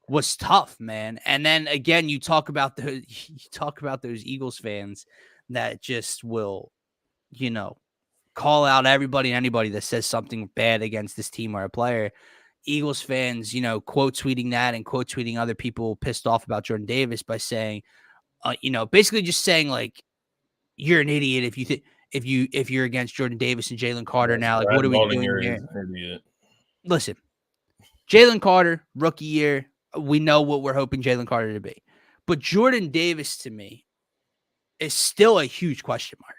was tough, man. And then again, you talk about those Eagles fans that just will, call out everybody and anybody that says something bad against this team or a player. Eagles fans, quote tweeting that and quote tweeting other people pissed off about Jordan Davis by saying, basically just saying like, you're an idiot if you're against Jordan Davis and Jalen Carter now. Like, what are we doing here? Listen, Jalen Carter, rookie year. We know what we're hoping Jalen Carter to be. But Jordan Davis, to me, is still a huge question mark.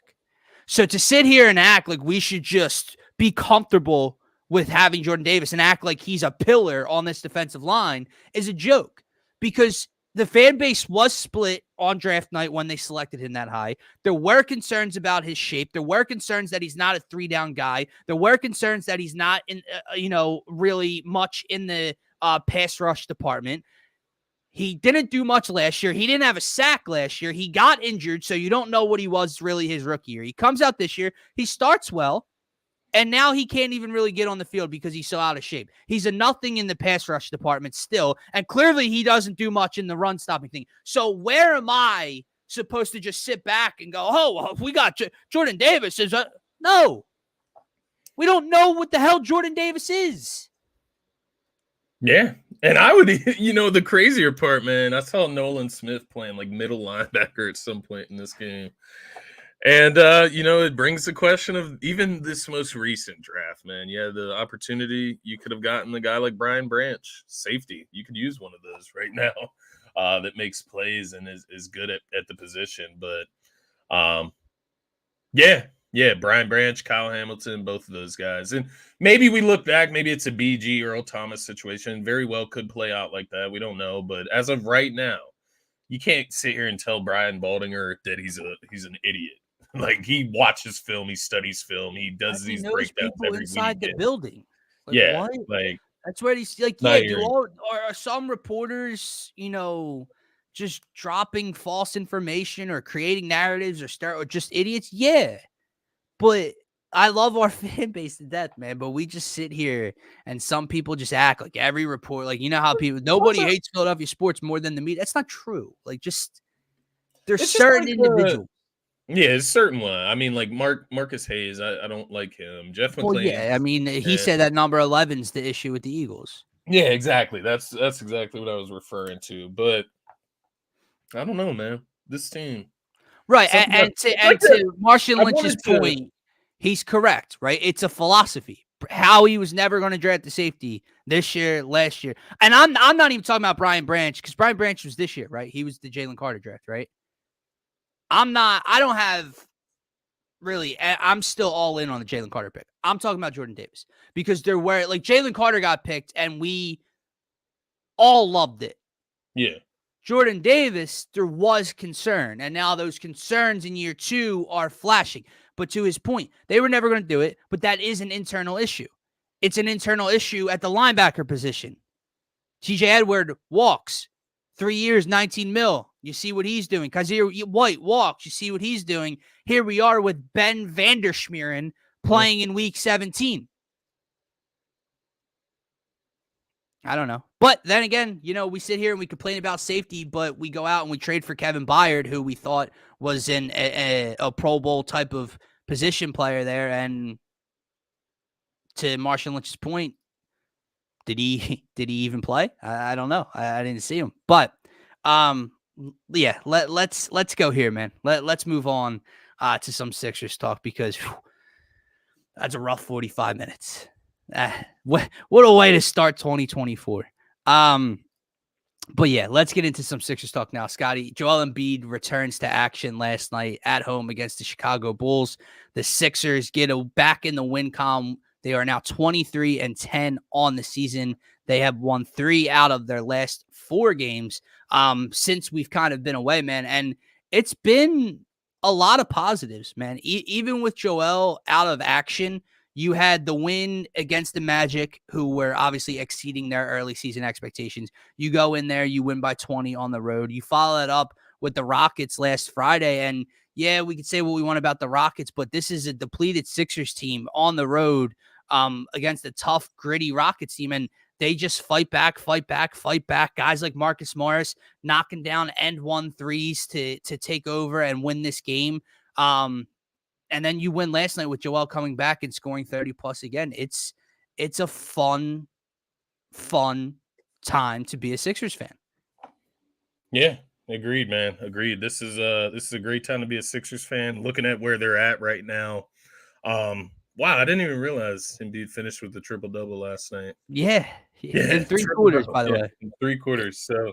So to sit here and act like we should just be comfortable with having Jordan Davis and act like he's a pillar on this defensive line is a joke, because the fan base was split on draft night when they selected him that high. There were concerns about his shape. There were concerns that he's not a 3-down guy. There were concerns that he's not in, really much in the pass rush department. He didn't do much last year. He didn't have a sack last year. He got injured, so you don't know what he was really his rookie year. He comes out this year. He starts well, and now he can't even really get on the field because he's so out of shape. He's a nothing in the pass rush department still, and clearly he doesn't do much in the run-stopping thing. So where am I supposed to just sit back and go, oh, well, we got Jordan Davis? No. We don't know what the hell Jordan Davis is. Yeah. And I would, the crazier part, man, I saw Nolan Smith playing like middle linebacker at some point in this game. And, it brings the question of even this most recent draft, man. Yeah, the opportunity, you could have gotten a guy like Brian Branch, safety. You could use one of those right now that makes plays and is good at the position. But, yeah, Brian Branch, Kyle Hamilton, both of those guys. And maybe we look back, maybe it's a BG Earl Thomas situation. Very well could play out like that. We don't know. But as of right now, you can't sit here and tell Brian Baldinger that he's an idiot. Like, he watches film, he studies film, he does these breakdowns every inside weekend. The building. Like, yeah, what? like that's where he's like, are some reporters, just dropping false information or creating narratives or just idiots? Yeah. But I love our fan base to death, man. But we just sit here and some people just act like every report, like, you know how people, nobody hates Philadelphia sports more than the media. That's not true. Like, just there's It's just certain like individuals. yeah, it's certain one. I mean, like Marcus Hayes, I don't like him. Jeff Well, McLean. yeah. I mean, he said that number 11's the issue with the Eagles. Yeah, exactly. That's exactly what I was referring to. But I don't know, man. This team. Right. And to Marshawn Lynch's point, he's correct, right? It's a philosophy. How he was never going to draft the safety this year, last year. And I'm not even talking about Brian Branch, because Brian Branch was this year, right? He was the Jalen Carter draft, right? I don't have really, I'm still all in on the Jalen Carter pick. I'm talking about Jordan Davis, because there were, like, Jalen Carter got picked and we all loved it. Yeah. Jordan Davis, there was concern, and now those concerns in year 2 are flashing. But to his point, they were never going to do it, but that is an internal issue. It's an internal issue at the linebacker position. TJ Edward walks. 3 years, 19 mil. You see what he's doing. Kazir White walks. You see what he's doing. Here we are with Ben Vandersmeren playing in week 17. I don't know. But then again, you know, we sit here and we complain about safety, but we go out and we trade for Kevin Byard, who we thought was in a Pro Bowl type of position player there. And to Marshawn Lynch's point, did he even play? I don't know. I didn't see him. But yeah, let's go here, man. Let's move on to some Sixers talk, because that's a rough 45 minutes. What a way to start 2024. But yeah, let's get into some Sixers talk now. Scotty, Joel Embiid returns to action last night at home against the Chicago Bulls. The Sixers get back in the win column. They are now 23-10 on the season. They have won 3 out of their last 4 games since we've kind of been away, man. And it's been a lot of positives, man. Even with Joel out of action, you had the win against the Magic, who were obviously exceeding their early season expectations. You go in there, you win by 20 on the road. You follow it up with the Rockets last Friday. And yeah, we could say what we want about the Rockets, but this is a depleted Sixers team on the road against a tough, gritty Rockets team. And they just fight back. Guys like Marcus Morris knocking down end 1 threes to take over and win this game. And then you win last night with Joel coming back and scoring 30 plus again. It's a fun time to be a Sixers fan. Yeah, agreed, man. Agreed. This is a great time to be a Sixers fan. Looking at where they're at right now. Wow, I didn't even realize Embiid finished with the triple-double last night. Yeah. In 3 quarters, by the way. In 3 quarters. So,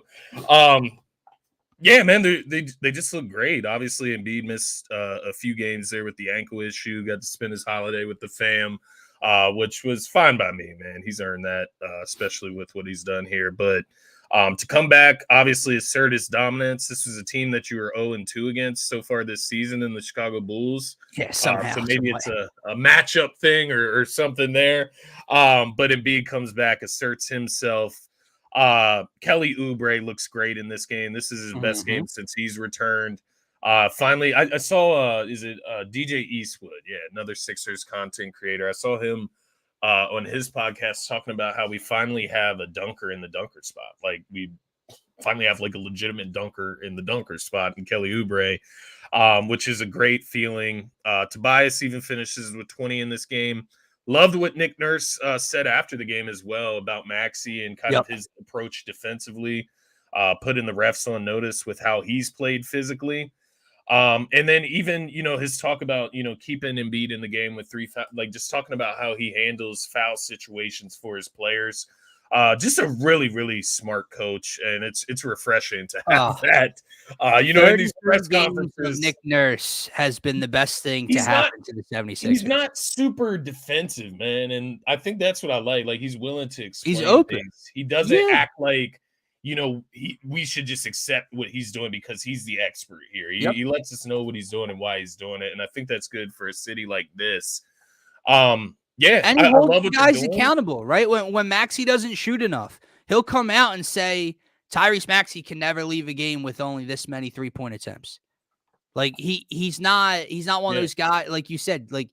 yeah, man, they just look great. Obviously, Embiid missed a few games there with the ankle issue. Got to spend his holiday with the fam, which was fine by me, man. He's earned that, especially with what he's done here. But to come back, obviously, assert his dominance. This was a team that you were 0-2 against so far this season in the Chicago Bulls. Yeah, somehow. So maybe it's a matchup thing or something there. But Embiid comes back, asserts himself. Kelly Oubre looks great in this game. This is his best game since he's returned. Finally, I saw DJ Eastwood, another Sixers content creator. I saw him on his podcast talking about how we finally have a dunker in the dunker spot. Like, we finally have like a legitimate dunker in the dunker spot in Kelly Oubre, which is a great feeling. Tobias even finishes with 20 in this game. Loved what Nick Nurse said after the game as well about Maxey and kind of his approach defensively, putting the refs on notice with how he's played physically. And then even, his talk about, keeping Embiid in the game with 3, like just talking about how he handles foul situations for his players. Just a really, really smart coach. And it's refreshing to have that. In these press conferences, Nick Nurse has been the best thing to happen to the 76ers. He's not super defensive, man. And I think that's what I like. Like, he's willing to explain he's open. things. He doesn't act like, we should just accept what he's doing because he's the expert here. He lets us know what he's doing and why he's doing it. And I think that's good for a city like this. Yeah. And he holds the guys accountable, right? When Maxey doesn't shoot enough, he'll come out and say, Tyrese Maxey can never leave a game with only this many 3-point attempts. Like he's not one of those guys, like you said, like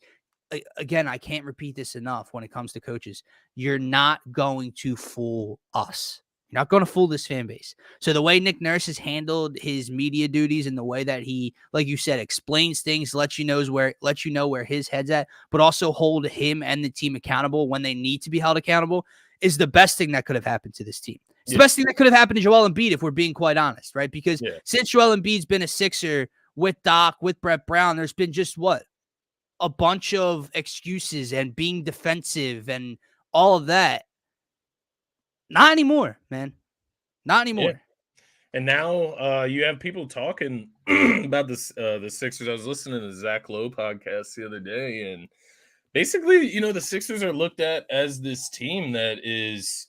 again, I can't repeat this enough when it comes to coaches. You're not going to fool us. You're not going to fool this fan base. So the way Nick Nurse has handled his media duties and the way that he, like you said, explains things, lets you know where his head's at, but also hold him and the team accountable when they need to be held accountable, is the best thing that could have happened to this team. It's the best thing that could have happened to Joel Embiid, if we're being quite honest, right? Because since Joel Embiid's been a Sixer with Doc, with Brett Brown, there's been just a bunch of excuses and being defensive and all of that. Not anymore, man. Not anymore. Yeah. And now you have people talking about this the Sixers. I was listening to the Zach Lowe podcast the other day, and basically, the Sixers are looked at as this team that is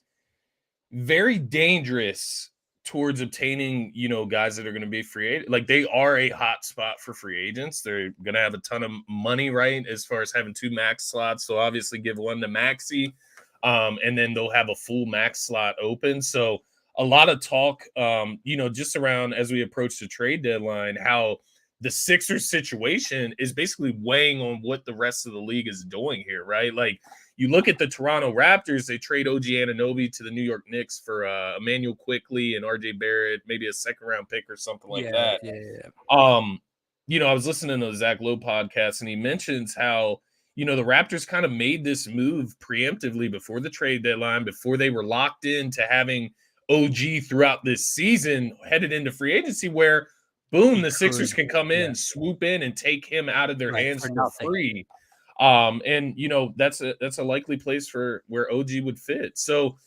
very dangerous towards obtaining, guys that are going to be free agents. Like, they are a hot spot for free agents. They're going to have a ton of money, right, as far as having 2 max slots. So obviously give one to Maxey, and then they'll have a full max slot open. So a lot of talk, just around as we approach the trade deadline, how the Sixers situation is basically weighing on what the rest of the league is doing here, right? Like, you look at the Toronto Raptors, they trade OG Anunoby to the New York Knicks for Emmanuel Quickly and RJ Barrett, maybe a second-round pick or something like that. Yeah. I was listening to the Zach Lowe podcast, and he mentions how, the Raptors kind of made this move preemptively before the trade deadline, before they were locked into having OG throughout this season, headed into free agency, where boom, the Sixers can come in, swoop in, and take him out of their hands for free. And that's a likely place for where OG would fit. So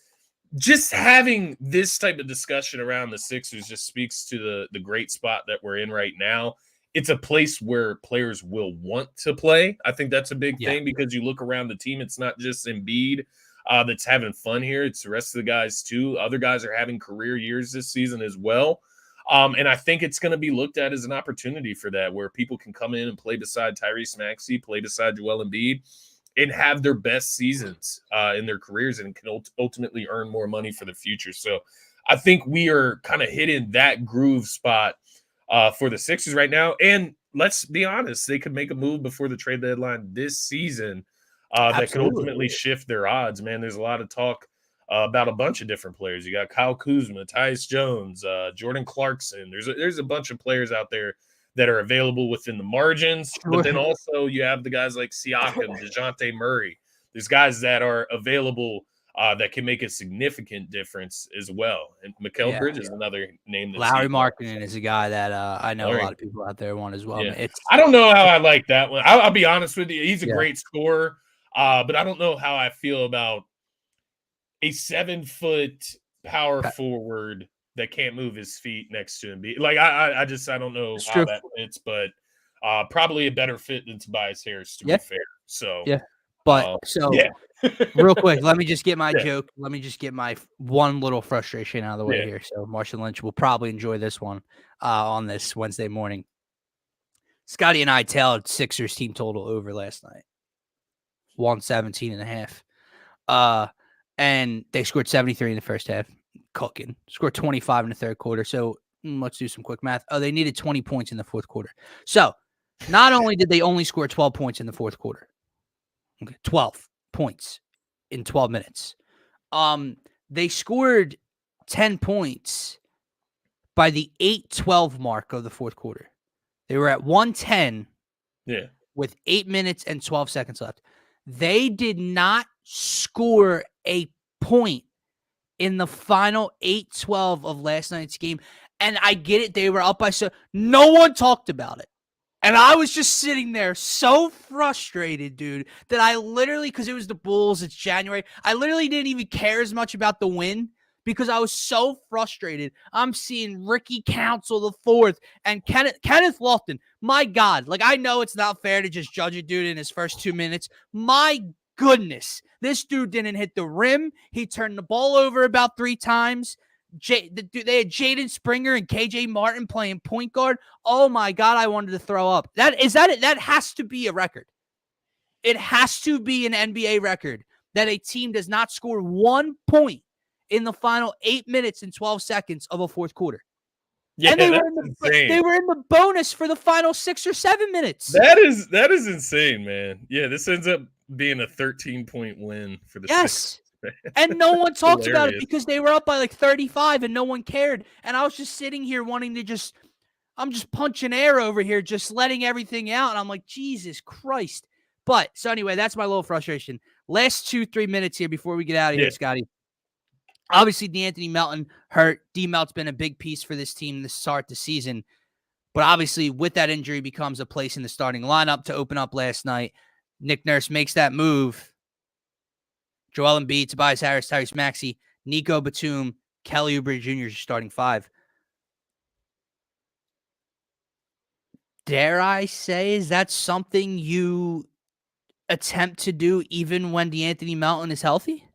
just having this type of discussion around the Sixers just speaks to the great spot that we're in right now. It's a place where players will want to play. I think that's a big thing, because you look around the team, it's not just Embiid that's having fun here. It's the rest of the guys too. Other guys are having career years this season as well. And I think it's going to be looked at as an opportunity for that, where people can come in and play beside Tyrese Maxey, play beside Joel Embiid, and have their best seasons in their careers, and can ultimately earn more money for the future. So I think we are kind of hitting that groove spot for the Sixers right now. And let's be honest, they could make a move before the trade deadline this season that could ultimately shift their odds, man. There's a lot of talk about a bunch of different players. You got Kyle Kuzma, Tyus Jones, Jordan Clarkson. There's a bunch of players out there that are available within the margins. But then also you have the guys like Siakam, DeJounte Murray. There's guys that are available that can make a significant difference as well. And Mikal Bridges is another name. Lauri Markkanen is a guy that I know a lot of people out there want as well. Yeah. I don't know how I like that one. I'll be honest with you. He's a great scorer, but I don't know how I feel about a 7-foot power forward that can't move his feet next to him. Like, I don't know how that fits, but probably a better fit than Tobias Harris, to be fair. So, but real quick, let me just get my joke. Let me just get my one little frustration out of the way here. So Marshall Lynch will probably enjoy this one on this Wednesday morning. Scotty and I tailed Sixers team total over last night. 117.5. And they scored 73 in the first half. Cooking. Scored 25 in the third quarter. So let's do some quick math. Oh, they needed 20 points in the fourth quarter. So not only did they only score 12 points in the fourth quarter, 12 points in 12 minutes. They scored 10 points by the 8-12 mark of the fourth quarter. They were at 110 with 8 minutes and 12 seconds left. They did not score a point in the final 8-12 of last night's game. And I get it. They were up by so no one talked about it. And I was just sitting there so frustrated, dude, that I literally, because it was the Bulls, it's January, I literally didn't even care as much about the win because I was so frustrated. I'm seeing Ricky Council the fourth and Kenneth Lofton. My God, like, I know it's not fair to just judge a dude in his first 2 minutes. My goodness, this dude didn't hit the rim. He turned the ball over about 3 times. They had Jaden Springer and KJ Martin playing point guard. Oh my God, I wanted to throw up. That has to be a record. It has to be an NBA record that a team does not score 1 point in the final 8 minutes and 12 seconds of a fourth quarter. Yeah, and they that's were insane. in the bonus for the final 6 or 7 minutes. That is insane, man. Yeah, this ends up being a 13-point win for the Sixers. Yes. And no one talked about it Hilarious. because they were up by like 35 and no one cared. And I was just sitting here wanting to I'm just punching air over here, just letting everything out. And I'm like, Jesus Christ. But so anyway, that's my little frustration. Last 2-3 minutes here before we get out of here, Scotty. Obviously, D'Anthony Melton hurt. D-Melt's been a big piece for this team to start the season. But obviously, with that injury, becomes a place in the starting lineup to open up last night. Nick Nurse makes that move. Joel Embiid, Tobias Harris, Tyrese Maxey, Nico Batum, Kelly Oubre Jr. is your starting five. Dare I say, is that something you attempt to do even when D'Anthony Melton is healthy?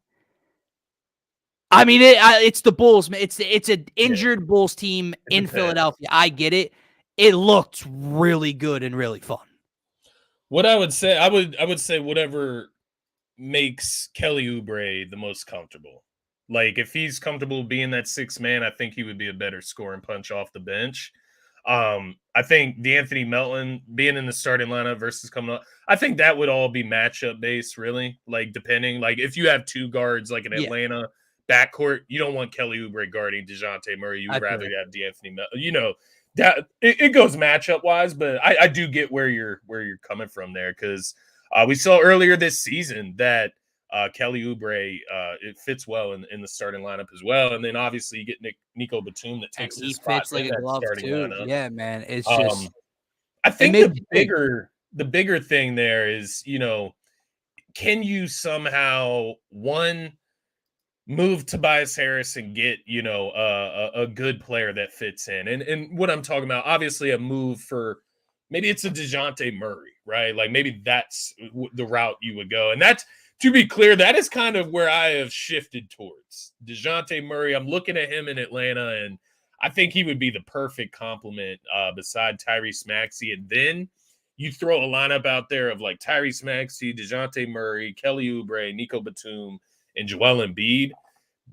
I mean, it's the Bulls. It's an injured Bulls team in Philadelphia. I get it. It looked really good and really fun. What I would say, I would say whatever makes Kelly Oubre the most comfortable. Like if he's comfortable being that sixth man, I think he would be a better scoring punch off the bench. I think D'Anthony Melton being in the starting lineup versus coming up, I think that would all be matchup based, really. Like depending, like if you have two guards like in Atlanta backcourt, you don't want Kelly Oubre guarding DeJounte Murray. You would rather have D'Anthony Melton. You know, that it goes matchup wise, but I do get where you're coming from there because we saw earlier this season that Kelly Oubre it fits well in the starting lineup as well, and then obviously you get Nico Batum that takes his spot like in a that glove starting too. lineup. Yeah, man, it's just. I think the bigger thing there is, you know, can you somehow move Tobias Harris and get, you know, a good player that fits in. And what I'm talking about, obviously a move for maybe it's a DeJounte Murray, right? Like maybe that's the route you would go. And that's, to be clear, that is kind of where I have shifted towards. DeJounte Murray, I'm looking at him in Atlanta, and I think he would be the perfect complement beside Tyrese Maxey. And then you throw a lineup out there of like Tyrese Maxey, DeJounte Murray, Kelly Oubre, Nico Batum, and Joel Embiid.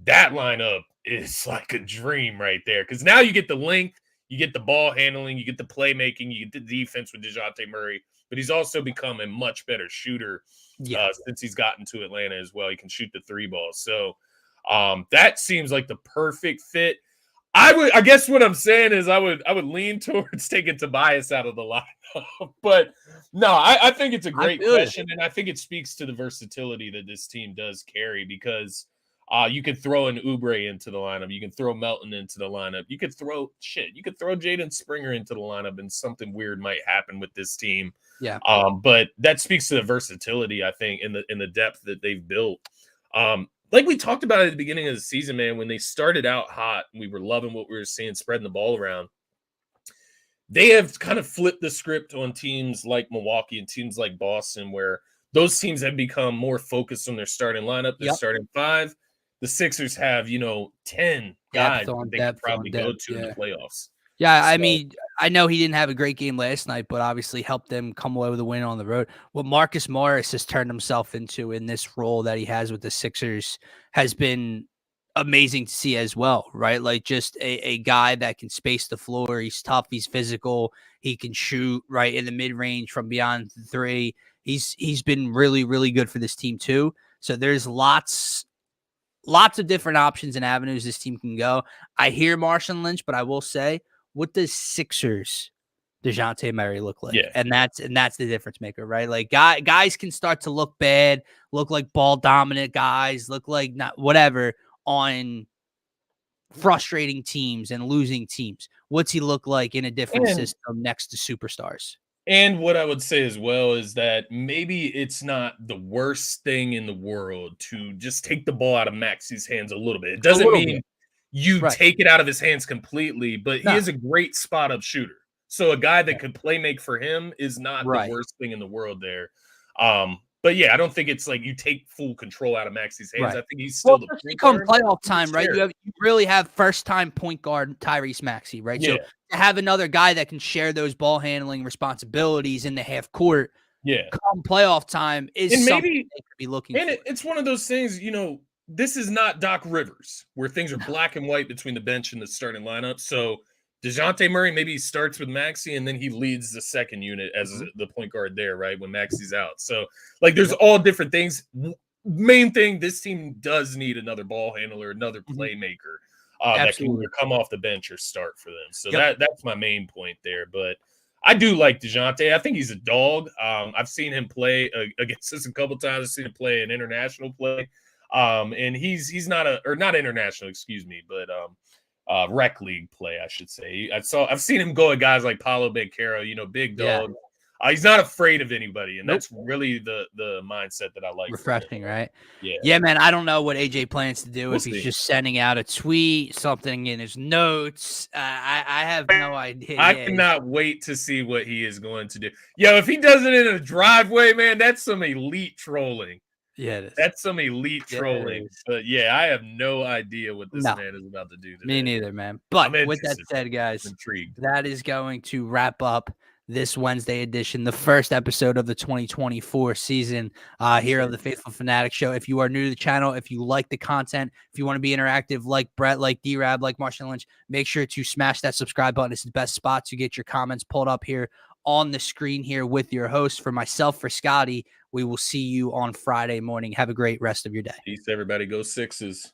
That lineup is like a dream right there because now you get the length, you get the ball handling, you get the playmaking, you get the defense with DeJounte Murray, but he's also become a much better shooter since he's gotten to Atlanta as well. He can shoot the three ball. So that seems like the perfect fit. I guess what I'm saying is I would lean towards taking Tobias out of the lineup, but no, I think it's a great question, and I think it speaks to the versatility that this team does carry because you could throw an Oubre into the lineup, you can throw Melton into the lineup, you could throw Jaden Springer into the lineup, and something weird might happen with this team. Yeah. But that speaks to the versatility, I think, in the depth that they've built. Like we talked about at the beginning of the season, man, when they started out hot, we were loving what we were seeing, spreading the ball around. They have kind of flipped the script on teams like Milwaukee and teams like Boston, where those teams have become more focused on their starting lineup, their starting five. The Sixers have, 10 guys that they could probably go to in the playoffs. Yeah, I mean, I know he didn't have a great game last night, but obviously helped them come away with a win on the road. What Marcus Morris has turned himself into in this role that he has with the Sixers has been amazing to see as well, right? Like just a guy that can space the floor. He's tough. He's physical. He can shoot right in the mid-range from beyond the three. He's been really, really good for this team too. So there's lots of different options and avenues this team can go. I hear Marshawn Lynch, but I will say, what does Sixers DeJounte Murray look like? Yeah. And that's the difference maker, right? Like guys can start to look bad, look like ball dominant guys, look like not whatever on frustrating teams and losing teams. What's he look like in a different system next to superstars? And what I would say as well is that maybe it's not the worst thing in the world to just take the ball out of Maxey's hands a little bit. It doesn't mean you take it out of his hands completely, but he is a great spot-up shooter. So a guy that could play make for him is not the worst thing in the world there. But yeah, I don't think it's like you take full control out of Maxey's hands. I think he's still the point guard. Playoff time, right? You really have first-time point guard Tyrese Maxey, right? Yeah. So to have another guy that can share those ball handling responsibilities in the half court, come playoff time is something they could be looking for. It's one of those things, this is not Doc Rivers where things are black and white between the bench and the starting lineup. So DeJounte Murray maybe starts with Maxey and then he leads the second unit as the point guard there, right? When Maxey's out. So, like, there's all different things. Main thing, this team does need another ball handler, another playmaker that can either come off the bench or start for them. So that's my main point there. But I do like DeJounte. I think he's a dog. I've seen him play against us a couple times. I've seen him play an international play. And he's not not international, excuse me, but rec league play, I should say. I've seen him go at guys like Paulo Banchero, big dog. He's not afraid of anybody, and that's really the mindset that I like. Refreshing, right? Yeah, man. I don't know what AJ plans to do if he's just sending out a tweet, something in his notes. I have no idea. I cannot wait to see what he is going to do. Yo, if he does it in a driveway, man, that's some elite trolling. Yeah, it is. That's some elite trolling. But I have no idea what this man is about to do today. Me neither, man. But with that said, guys, that is going to wrap up this Wednesday edition, the first episode of the 2024 season here of the Phaithful Phanatics Show. If you are new to the channel, if you like the content, if you want to be interactive like Brett, like D-Rab, like Marshall Lynch, make sure to smash that subscribe button. It's the best spot to get your comments pulled up here on the screen here with your host. For myself, for Scotty, we will see you on Friday morning. Have a great rest of your day. Peace, everybody. Go Sixes.